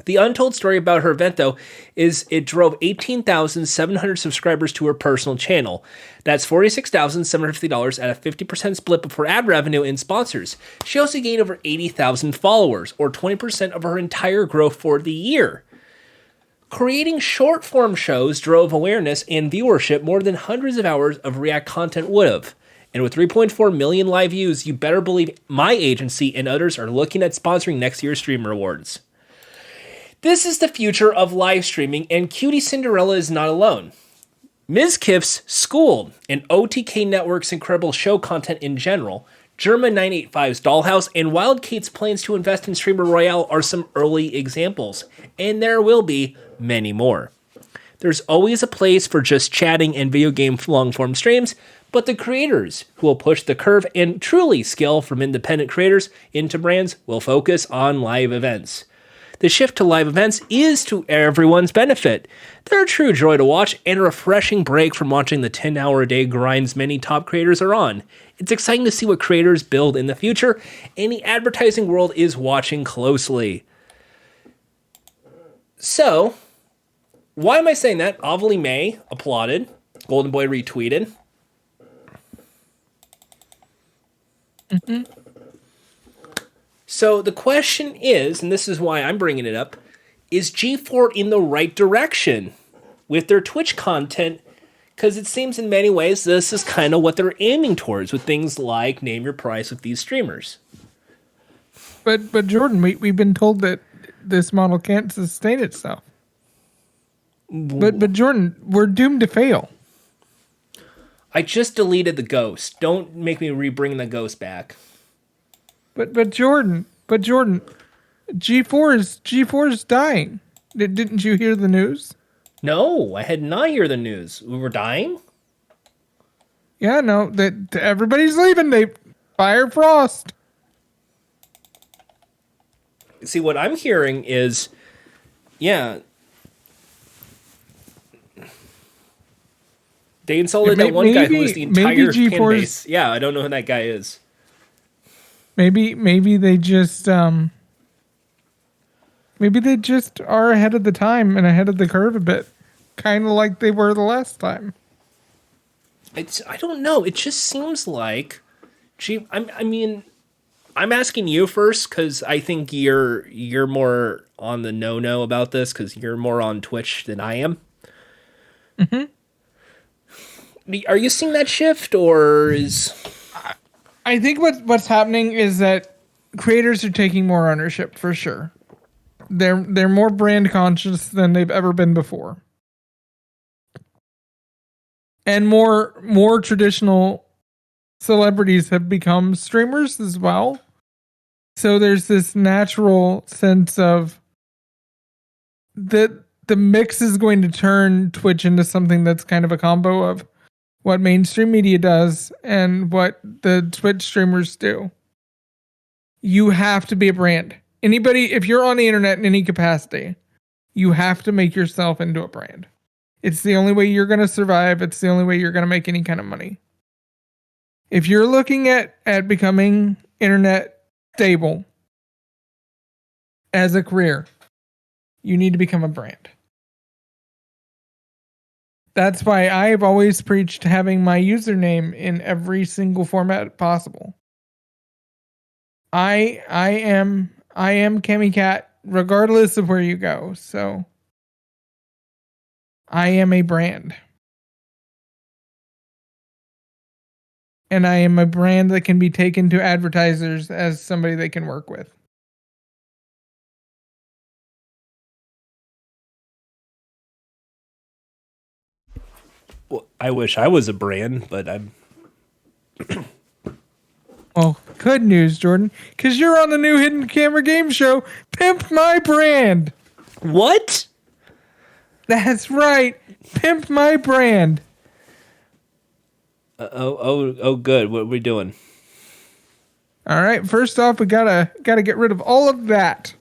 The untold story about her event, though, is it drove 18,700 subscribers to her personal channel. That's $46,750 at a 50% split before ad revenue and sponsors. She also gained over 80,000 followers, or 20% of her entire growth for the year. Creating short-form shows drove awareness and viewership more than hundreds of hours of React content would have. And with 3.4 million live views, you better believe my agency and others are looking at sponsoring next year's Streamer Awards. This is the future of live streaming, and Cutie Cinderella is not alone. Ms. Kiff's Schooled, and OTK Network's incredible show content in general, German 985's Dollhouse, and Wild Kate's plans to invest in Streamer Royale are some early examples, and there will be many more. There's always a place for just chatting and video game long-form streams, but the creators who will push the curve and truly scale from independent creators into brands will focus on live events. The shift to live events is to everyone's benefit. They're a true joy to watch and a refreshing break from watching the 10-hour-a-day grinds many top creators are on. It's exciting to see what creators build in the future, and the advertising world is watching closely. So, why am I saying that? Ovally May applauded. Golden Boy retweeted. So the question is, and this is why I'm bringing it up, is G4 in the right direction with their Twitch content? Because it seems in many ways this is kind of what they're aiming towards with things like Name Your Price with these streamers. But Jordan, we've been told that this model can't sustain itself. But Jordan, we're doomed to fail. I just deleted the ghost. Don't make me re-bring the ghost back. But Jordan, G4 is dying. Didn't you hear the news? No, I had not heard the news. We were dying? Yeah, no, that everybody's leaving. They fire Frost. See, what I'm hearing is, yeah, they insulted that one guy who was the entire fan base. Yeah, I don't know who that guy is. Maybe they just are ahead of the time and ahead of the curve a bit, kind of like they were the last time. I don't know. It just seems like Gee, I mean, I'm asking you first because I think you're more on the no about this because you're more on Twitch than I am. Are you seeing that shift, or is I think what's happening is that creators are taking more ownership for sure. They're more brand conscious than they've ever been before. And more traditional celebrities have become streamers as well. So there's this natural sense of that the mix is going to turn Twitch into something that's kind of a combo of what mainstream media does and what the Twitch streamers do. You have to be a brand. Anybody, if you're on the internet in any capacity, you have to make yourself into a brand. It's the only way you're going to survive. It's the only way you're going to make any kind of money. If you're looking at becoming internet stable as a career, you need to become a brand. That's why I've always preached having my username in every single format possible. I am Cammy Cat regardless of where you go. So I am a brand. And I am a brand that can be taken to advertisers as somebody they can work with. well, I wish I was a brand, but I'm. Well, good news, Jordan, because you're on the new Hidden Camera game show, Pimp My Brand. What? That's right. Pimp My Brand. Oh, good. What are we doing? All right. First off, we gotta get rid of all of that.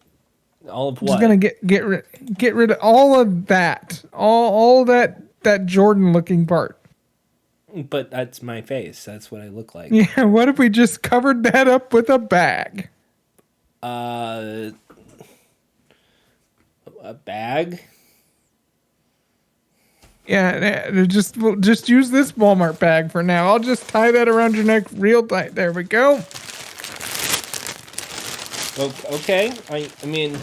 All of Just what? gonna get rid of all of that. All that Jordan looking part. But that's my face. That's what I look like. Yeah. What if we just covered that up with a bag? A bag? Yeah. We'll just use this Walmart bag for now. I'll just tie that around your neck real tight. There we go. Okay. I mean,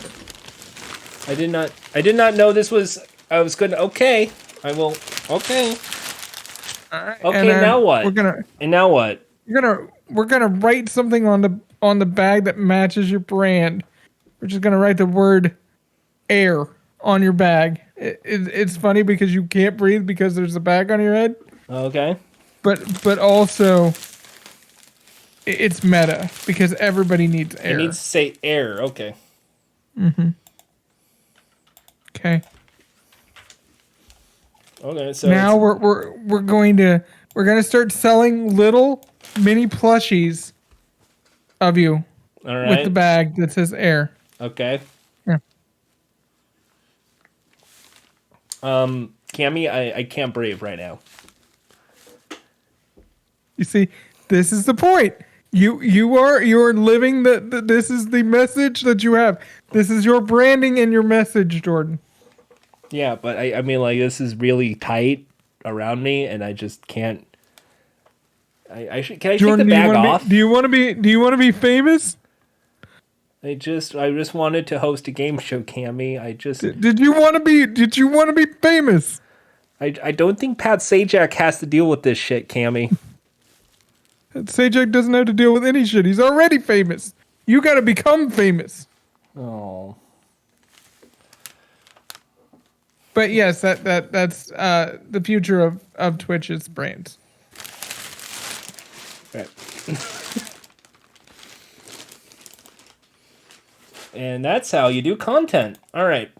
I did not know this was. I was gonna. Okay. I will. Okay. All right. Okay. Now what? And now what? We're gonna write something on the bag that matches your brand. We're just gonna write the word air on your bag. It's funny because you can't breathe because there's a bag on your head. Okay. But also it's meta because everybody needs air. It needs to say air. Okay. Okay. Okay. So Now we're going to start selling little mini plushies of you all right. with the bag that says air. Okay. Yeah. Cammy, I can't breathe right now. You see, this is the point. You are living this is the message that you have. This is your branding and your message, Jordan. Yeah, but I mean, like, this is really tight around me, and I just can't. Can I Jordan, take the bag off? Do you want to be famous? I just wanted to host a game show, Cammy. Did you want to be famous? I don't think Pat Sajak has to deal with this shit, Cammy. Sajak doesn't have to deal with any shit. He's already famous. You got to become famous. Oh. But yes, that's the future of Twitch's brands. Right. And that's how you do content. All right.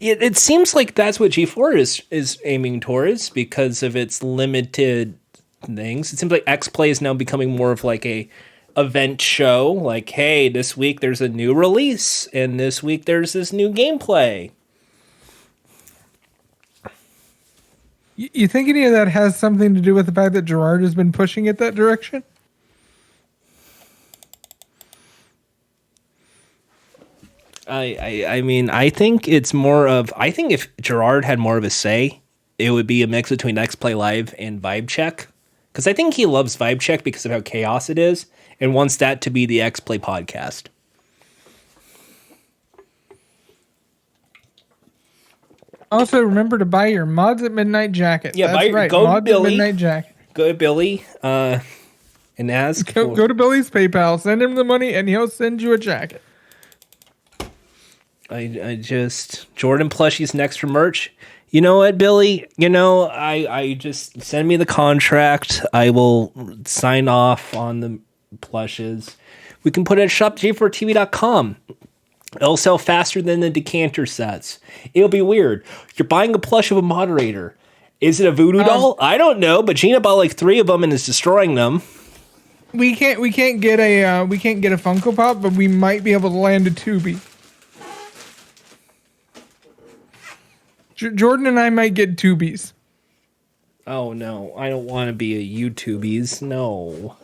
It seems like that's what G4 is aiming towards because of its limited things. It seems like X Play is now becoming more of like a event show. Like, hey, this week there's a new release, and this week there's this new gameplay. You think any of that has something to do with the fact that Gerard has been pushing it that direction? I mean, I think it's more of... I think if Gerard had more of a say, it would be a mix between X Play Live and Vibe Check. Because I think he loves Vibe Check because of how chaos it is and wants that to be the X-Play podcast. Also, remember to buy your Mods at Midnight jacket. Yeah, That's right. go Mods Billy. at Midnight jacket. Go to Billy and ask. Go to Billy's PayPal, send him the money, and he'll send you a jacket. I just Jordan plushies next for merch. You know what, Billy? I just send me the contract. I will sign off on the plushes. We can put it at shopj4tv.com. It'll sell faster than the decanter sets. It'll be weird. You're buying a plush of a moderator. Is it a voodoo doll? I don't know, but Gina bought like 3 of them and is destroying them. We can't get a Funko Pop, but we might be able to land a Tubi. Jordan and I might get Tubies. Oh no, I don't want to be a YouTubies. No.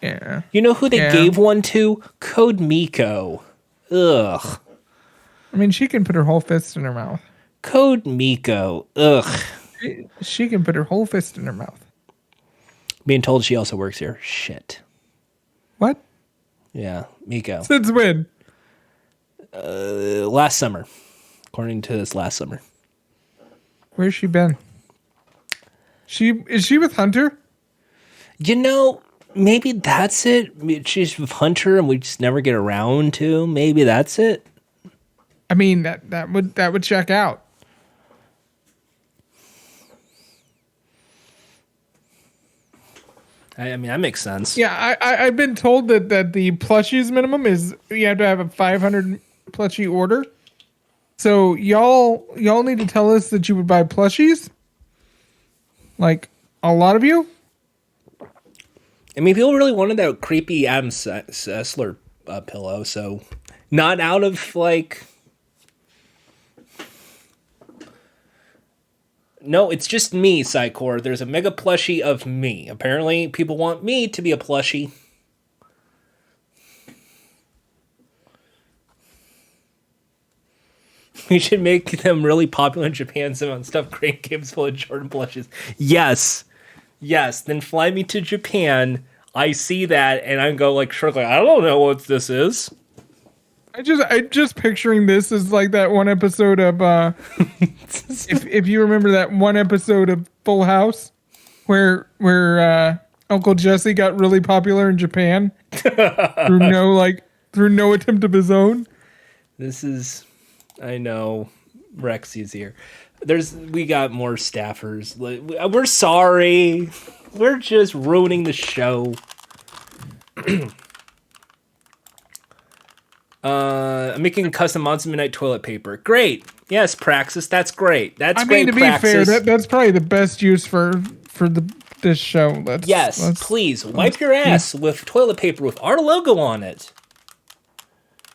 Yeah. You know who they gave one to? Code Miko. Ugh. I mean, she can put her whole fist in her mouth. Code Miko. Ugh. She can put her whole fist in her mouth. Being told she also works here. Shit. What? Yeah, Miko. Since when? Last summer. According to this last summer. Where's she been? Is she with Hunter? Maybe that's it. She's with Hunter and we just never get around to. Maybe that's it. I mean, that would check out. I mean, that makes sense. Yeah, I've been told that the plushies minimum is you have to have a 500 plushie order. So y'all need to tell us that you would buy plushies. Like a lot of you. I mean, people really wanted that creepy Adam Sessler pillow, so not out of like. No, it's just me, Psycor. There's a mega plushie of me. Apparently, people want me to be a plushie. We should make them really popular in Japan. Some on stuff great games full of Jordan plushes. Yes. Then fly me to Japan. I see that and I go like, sure, like I don't know what this is. I just picturing this as like that one episode of if you remember that one episode of Full House where Uncle Jesse got really popular in Japan through no attempt of his own. This is, I know, Rexy's here. We got more staffers. We're sorry. We're just ruining the show. I'm making custom Monster Midnight toilet paper. Great. Yes, Praxis. That's great. That's great, to Praxis. be fair, that's probably the best use for this show. Please wipe your ass with toilet paper with our logo on it.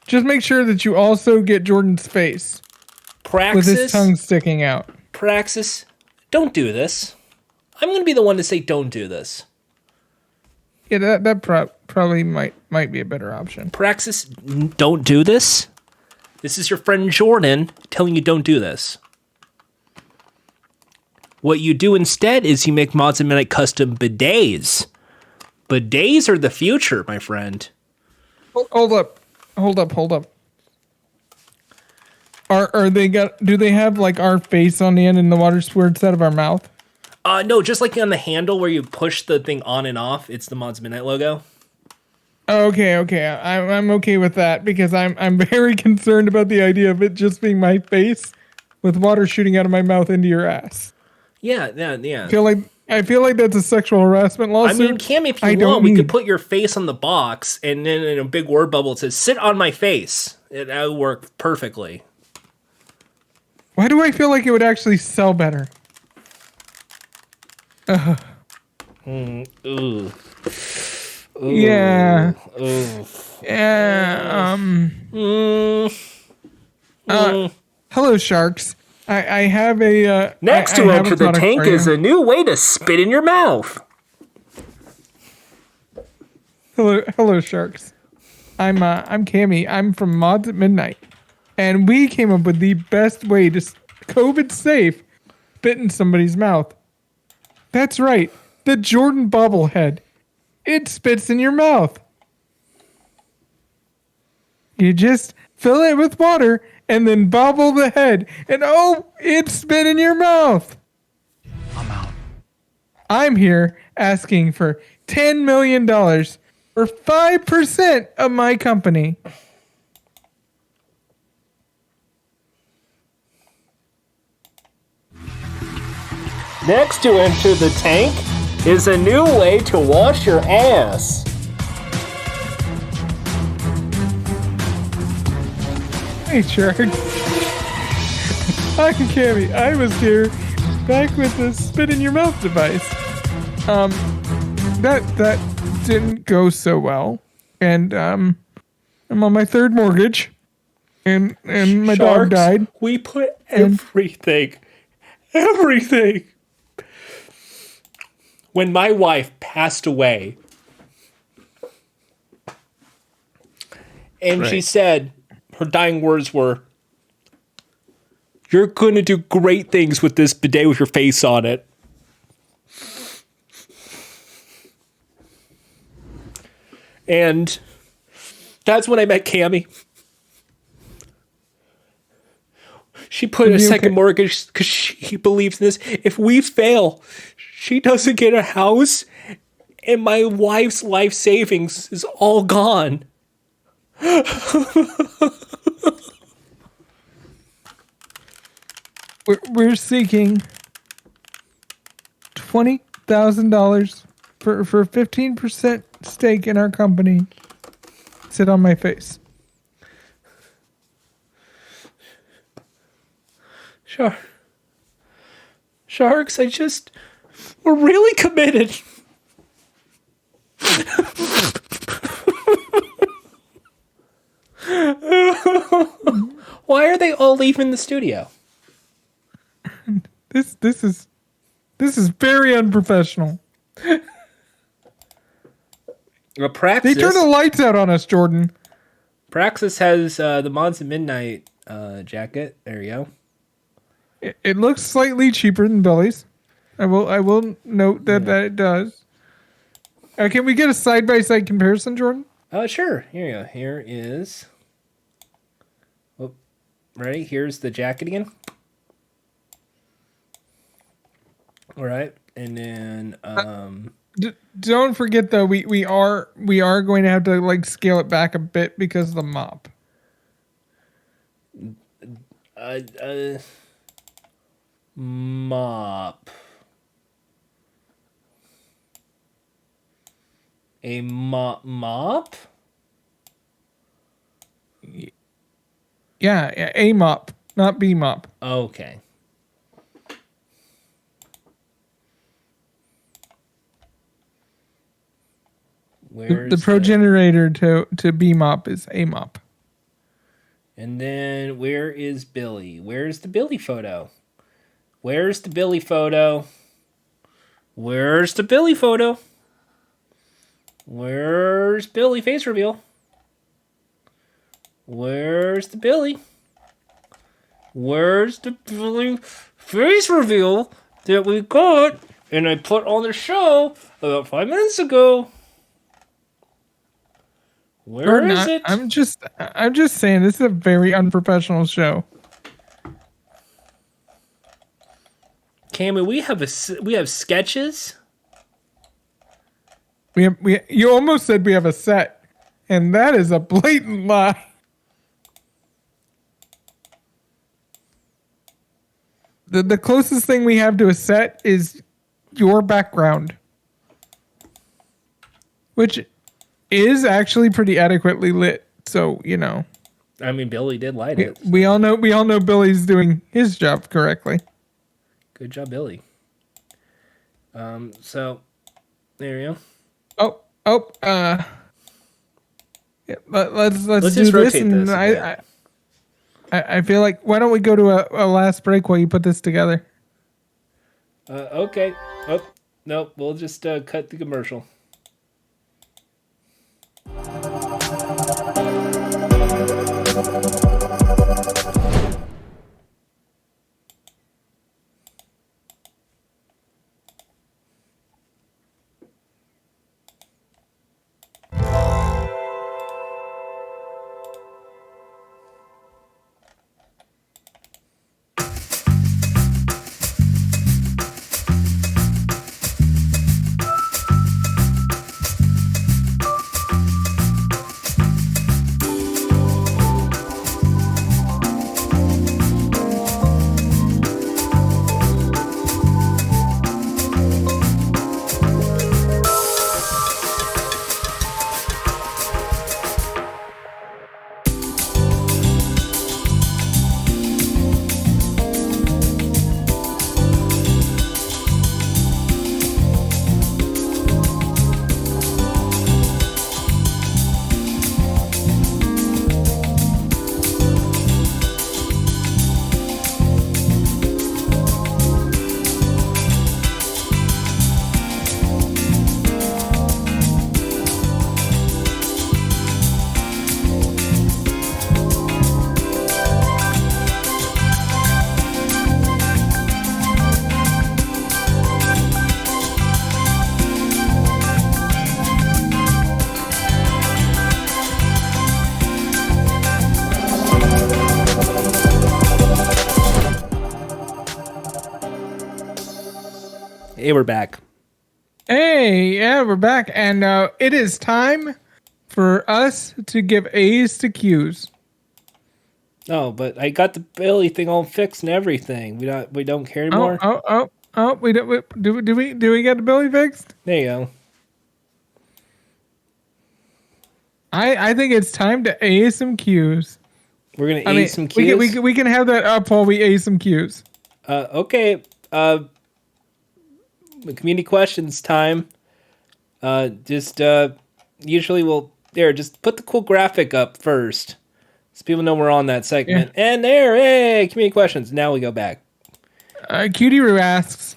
Just make sure that you also get Jordan's face. Praxis. With his tongue sticking out. Praxis, don't do this. I'm going to be the one to say don't do this. Yeah, that probably might be a better option. Praxis, don't do this. This is your friend Jordan telling you don't do this. What you do instead is you make Mods and Midnight custom bidets. Bidets are the future, my friend. Hold up. Do they have like our face on the end and the water squirts out of our mouth? No, just like on the handle where you push the thing on and off, it's the Mods Midnight logo. Okay. I'm okay with that because I'm very concerned about the idea of it just being my face with water shooting out of my mouth into your ass. Yeah. I feel like that's a sexual harassment lawsuit. I mean, Cam, if you want, we could put your face on the box, and then in a big word bubble it says, sit on my face. That would work perfectly. Why do I feel like it would actually sell better? Ooh. Ooh. Yeah. Ooh. Yeah. Hello, sharks. I have a next to enter the tank is a new way to spit in your mouth. Hello, sharks. I'm Cammy. I'm from Mods at Midnight, and we came up with the best way to COVID safe spit in somebody's mouth. That's right. the Jordan bobblehead. It spits in your mouth. You just fill it with water and then bobble the head, and oh, it spit in your mouth. I'm out. I'm here asking for $10 million for 5% of my company. Next to enter the tank is a new way to wash your ass. Hey, Shark. I'm Cammy. I was here back with the spit in your mouth device. That didn't go so well, and I'm on my third mortgage, and my dog died. We put everything. When my wife passed away, and she said, her dying words were, "You're going to do great things with this bidet with your face on it." And that's when I met Cammy. She put a second mortgage because she believes in this. If we fail, she doesn't get a house, and my wife's life savings is all gone. We're seeking $20,000 for 15% stake in our company. Sit on my face. Sure. Sharks, we're really committed. Why are they all leaving the studio? This is very unprofessional. Praxis, They turn the lights out on us, Jordan. Praxis has the Mods at Midnight jacket. There you go. It looks slightly cheaper than Billy's. I will note that it does. Can we get a side-by-side comparison, Jordan? Sure. Here you go. Here is... Oh, ready? Here's the jacket again. All right. And then... Don't forget, though, we are going to have to scale it back a bit because of the mop. Mop. A mop? Yeah, a mop, not B mop. Okay. The progenerator to B mop is a mop. And then where is Billy? Where's the Billy photo? Where's the Billy photo? Where's the Billy photo? Where's Billy face reveal? Where's the Billy? Where's the Billy face reveal that we got and I put on the show about 5 minutes ago? Where is it? I'm just saying this is a very unprofessional show. Cammy, we have sketches. You almost said we have a set, and that is a blatant lie. The closest thing we have to a set is your background, which is actually pretty adequately lit. So, I mean, Billy did light it. So. We all know Billy's doing his job correctly. Good job, Billy. So there you go. Yeah, let's do just this, rotate and this I feel like, why don't we go to a last break while you put this together? Okay. Oh, nope. We'll just cut the commercial. Hey, we're back. Hey, yeah, we're back. And it is time for us to give A's to Q's. Oh, but I got the Billy thing all fixed and everything. We don't care anymore. We don't. Do we get the Billy fixed? There you go. I think it's time to A some Q's. We're gonna A some Q's. We can have that up while we A some Q's. Okay. Community questions time. Usually just put the cool graphic up first, so people know we're on that segment. Yeah. And there, hey, community questions. Now we go back. Cutie Roo asks.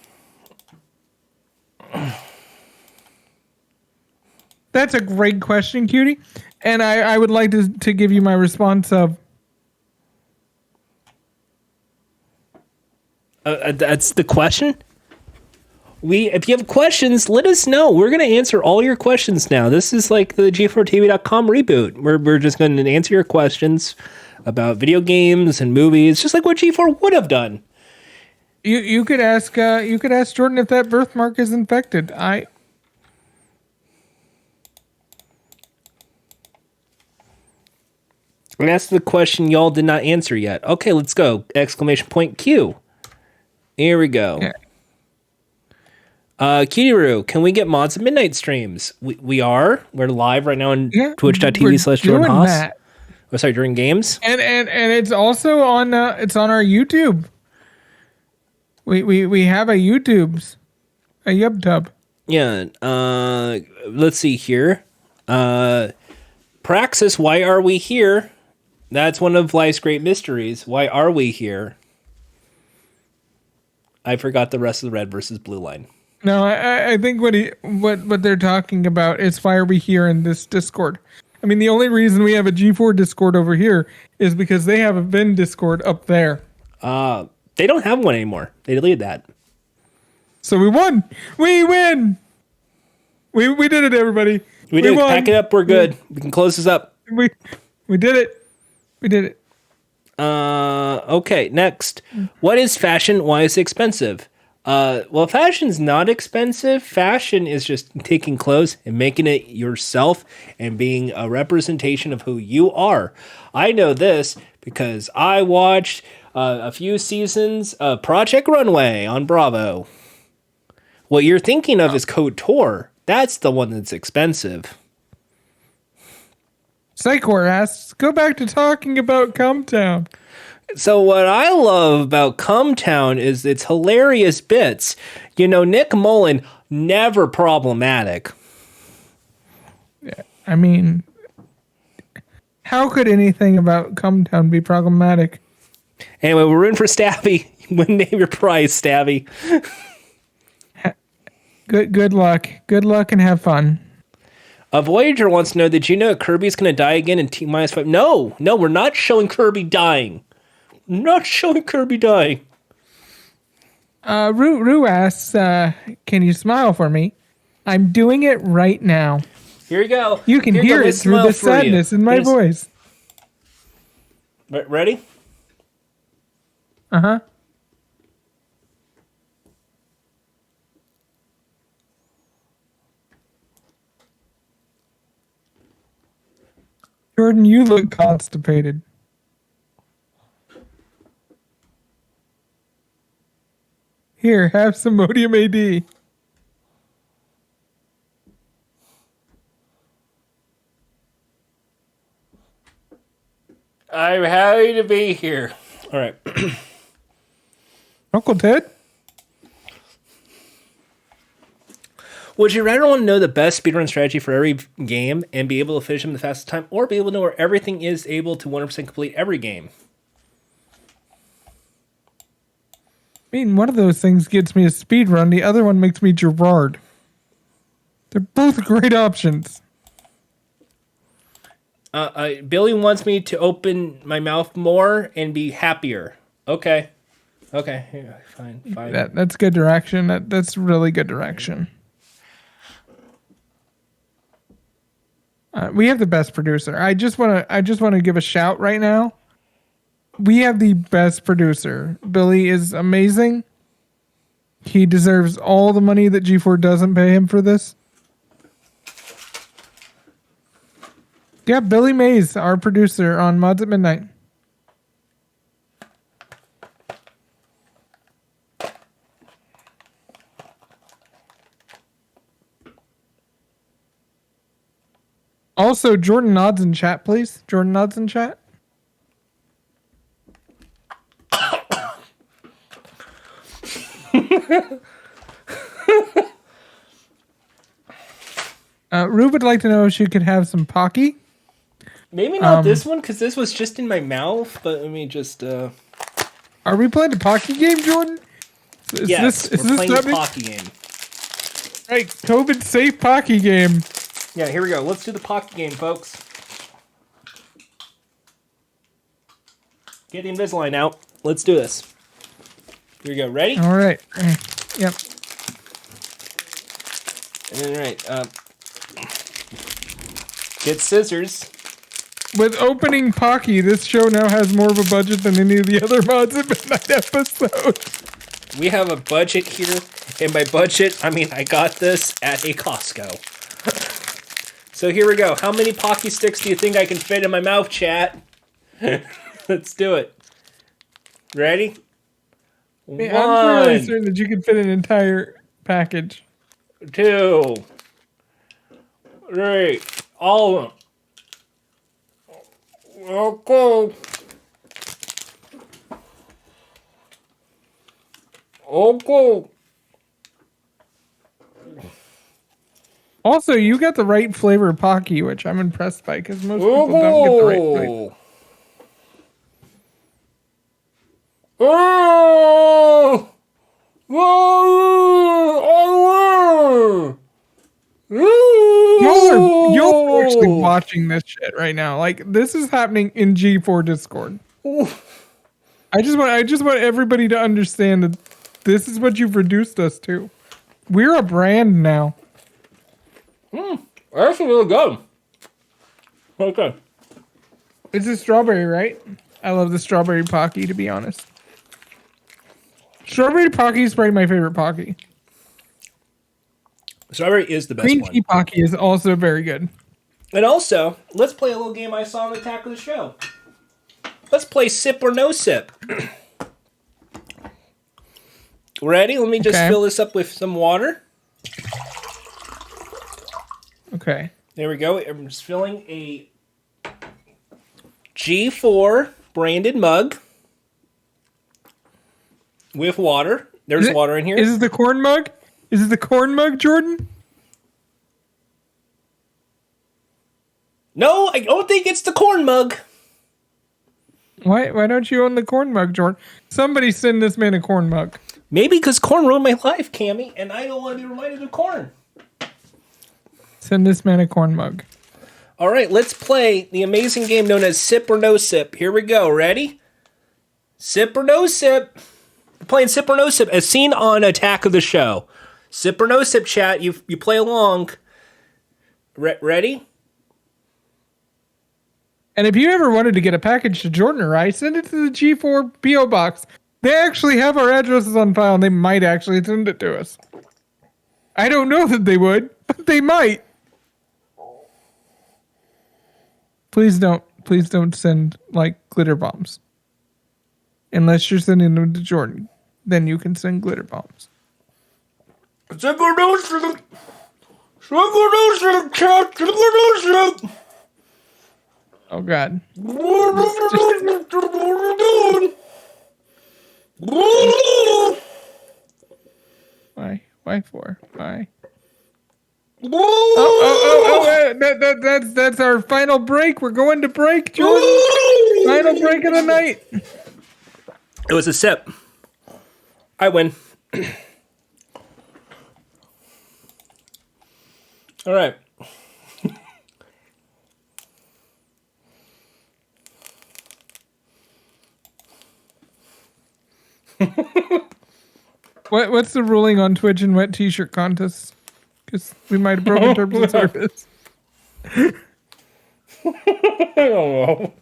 That's a great question, Cutie. And I would like to give you my response of. That's the question? If you have questions, let us know. We're going to answer all your questions now. This is like the G4TV.com reboot. We're just going to answer your questions about video games and movies, just like what G4 would have done. You could ask Jordan if that birthmark is infected. And that's the question y'all did not answer yet. Okay, let's go. Exclamation point Q. Here we go. Yeah. Kiriru, can we get mods at midnight streams? We are. We're live right now on twitch.tv/Jordan Haas. Oh, sorry, during games. And it's also on it's on our YouTube. We have a YubTub. Yeah. Let's see here. Praxis, why are we here? That's one of life's great mysteries. Why are we here? I forgot the rest of the red versus blue line. No, I think what they're talking about is why are we here in this Discord? I mean, the only reason we have a G4 Discord over here is because they have a Vin Discord up there. They don't have one anymore. They deleted that. So we won. We win. We did it, everybody. We did it. Pack it up. We're good. We can close this up. We did it. We did it. Okay, next. What is fashion? Why is it expensive? Well, fashion's not expensive. Fashion is just taking clothes and making it yourself and being a representation of who you are. I know this because I watched a few seasons of Project Runway on Bravo. What you're thinking of is Couture. That's the one that's expensive. Psychor asks, go back to talking about Cumtown. So what I love about Cumtown is its hilarious bits. You know, Nick Mullen, never problematic. Yeah, I mean, how could anything about Cumtown be problematic? Anyway, we're in for Stabby. Wouldn't name your prize, Stabby. Good luck. Good luck and have fun. A Voyager wants to know, did you know Kirby's going to die again in T-5? No, we're not showing Kirby dying. Not showing Kirby dying. Rue asks, can you smile for me? I'm doing it right now. Here you go. You can hear it through the sadness in my voice. Ready? Uh-huh. Jordan, you look constipated. Here, have some Modium AD. I'm happy to be here. All right. Uncle Ted? Would you rather want to know the best speedrun strategy for every game and be able to finish them in the fastest time, or be able to know where everything is able to 100% complete every game? I mean, one of those things gets me a speedrun, the other one makes me Gerard. They're both great options. Billy wants me to open my mouth more and be happier. Okay. Yeah, fine. That's good direction. That's really good direction. We have the best producer. I just want to give a shout right now. We have the best producer. Billy is amazing. he deserves all the money that G4 doesn't pay him for this. Yeah, Billy Mays, our producer on Mods at Midnight. Also, Jordan nods in chat, please. Jordan nods in chat. Rube would like to know if she could have some Pocky. Maybe not this one, because this was just in my mouth, but let me just... Are we playing a Pocky game, Jordan? Yes, we're playing a Pocky game. Right, COVID-safe Pocky game. Yeah, here we go. Let's do the Pocky game, folks. Get the Invisalign out. Let's do this. Here we go. Ready? All right. Yep. All right. Get scissors. With opening Pocky, this show now has more of a budget than any of the other Mods at Midnight episodes. We have a budget here, and by budget, I mean I got this at a Costco. So here we go. How many Pocky sticks do you think I can fit in my mouth, chat? Let's do it. Ready? Yeah, I'm really certain that you can fit an entire package. 2, 3, all of them. Okay. Okay. Also, you got the right flavor of Pocky, which I'm impressed by because most people don't get the right flavor. Oh! Y'all are actually watching this shit right now. Like, this is happening in G4 Discord. I just want everybody to understand that this is what you've reduced us to. We're a brand now. That's really good. Okay. It's a strawberry, right? I love the strawberry Pocky, to be honest. Strawberry Pocky is probably my favorite Pocky. Strawberry is the best Green one. tea Pocky is also very good. And also, let's play a little game I saw on the Attack of the Show. Let's play Sip or No Sip. Ready? Let me just fill this up with some water. Okay. There we go. I'm just filling a G4 branded mug with water. There's water in here. Is it the corn mug? Is it the corn mug, Jordan? No, I don't think it's the corn mug. Why don't you own the corn mug, Jordan? Somebody send this man a corn mug. Maybe because corn ruined my life, Cammy, and I don't want to be reminded of corn. Send this man a corn mug. All right, let's play the amazing game known as Sip or No Sip. Here we go. Ready? Sip or No Sip. We're playing Sip or No Sip as seen on Attack of the Show. Sip or No Sip, chat. You play along. Ready? And if you ever wanted to get a package to Jordan or I, send it to the G4 P.O. Box. They actually have our addresses on file, and they might actually send it to us. I don't know that they would, but they might. Please don't send, like, glitter bombs. Unless you're sending them to Jordan. Then you can send glitter bombs. Sip or No Sip. Sip or No Sip, chat. Sip or No Sip. Oh, God. Why? Why for? Why? That's our final break. We're going to break, Jordan. Final break of the night. It was a sip. I win. All right. What's the ruling on Twitch and wet t-shirt contests? Because we might have broken terms of service. I don't know.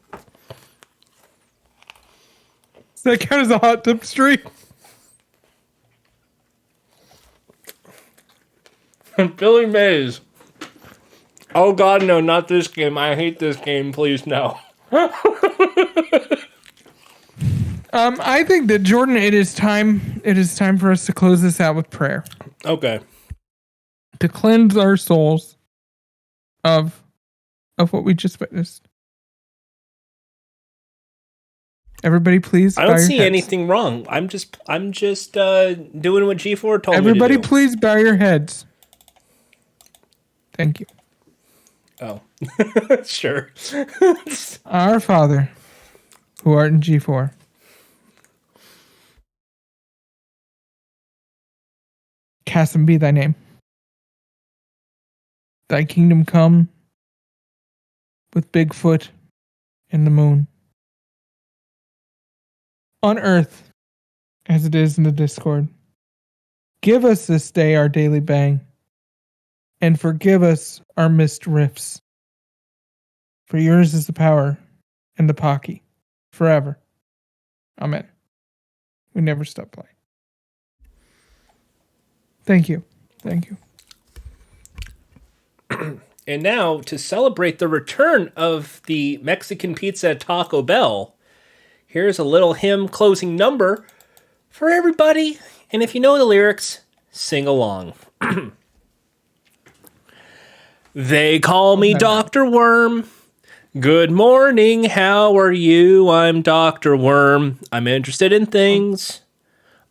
Does that count as a hot tip stream? Billy Mays. Oh God, no, not this game. I hate this game. Please, no. I think that Jordan, it is time. It is time for us to close this out with prayer Okay. to cleanse our souls of what we just witnessed. Everybody, please. I don't see anything wrong. I'm just doing what G4 told Everybody, me to do. please bow your heads. Thank you. Oh, sure. Our Father, who art in G4. Cassim be thy name. Thy kingdom come with Bigfoot and the moon. On earth, as it is in the Discord. Give us this day our daily bang, and forgive us our missed riffs. For yours is the power and the Pocky, forever. Amen. We never stop playing. Thank you. Thank you. And now, to celebrate the return of the Mexican pizza at Taco Bell, here's a little hymn closing number for everybody. And if you know the lyrics, sing along. They call me Dr. Worm. Good morning, how are you? I'm Dr. Worm. I'm interested in things.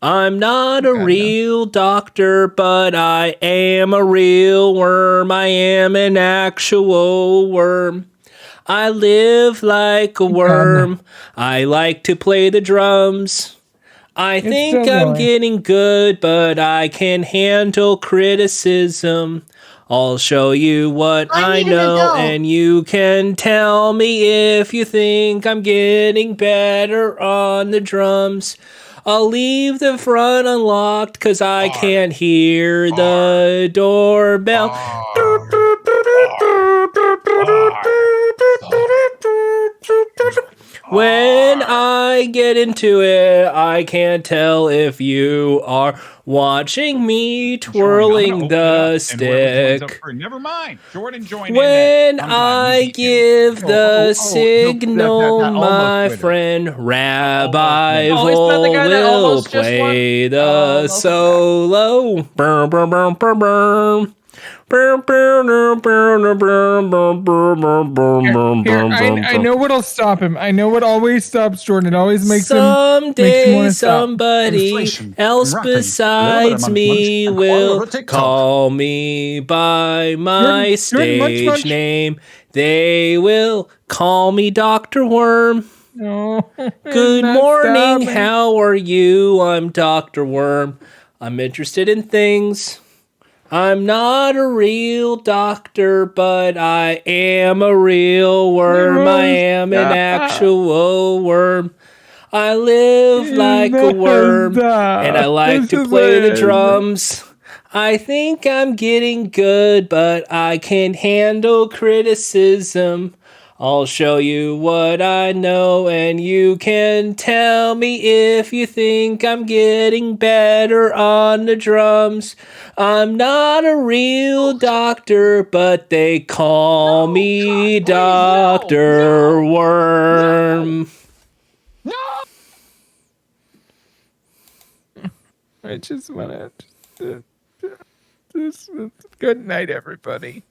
I'm not a real doctor, but I am a real worm. I am an actual worm. I live like a worm. I like to play the drums. I think I'm getting good, but I can handle criticism. I'll show you what I know, and you can tell me if you think I'm getting better on the drums. I'll leave the front unlocked because I can't hear the doorbell. When I get into it, I can't tell if you are watching me twirling the stick. Never mind. Jordan joined when I give the signal, my friend Rabbi Vol will play the solo. Burr, burr, burr, burr, burr. Here, I know what'll stop him. I know what always stops Jordan. It always makes Someday him somebody else besides me will call me by my stage name. They will call me Dr. Worm. Good morning, how are you? I'm Dr. Worm. I'm interested in things. I'm not a real doctor, but I am a real worm. I am an actual worm. I live like a worm, and I like to play the drums. I think I'm getting good, but I can't handle criticism. I'll show you what I know, and you can tell me if you think I'm getting better on the drums. I'm not a real doctor, but they call me Dr. Worm. No! I just want to... Good night, everybody.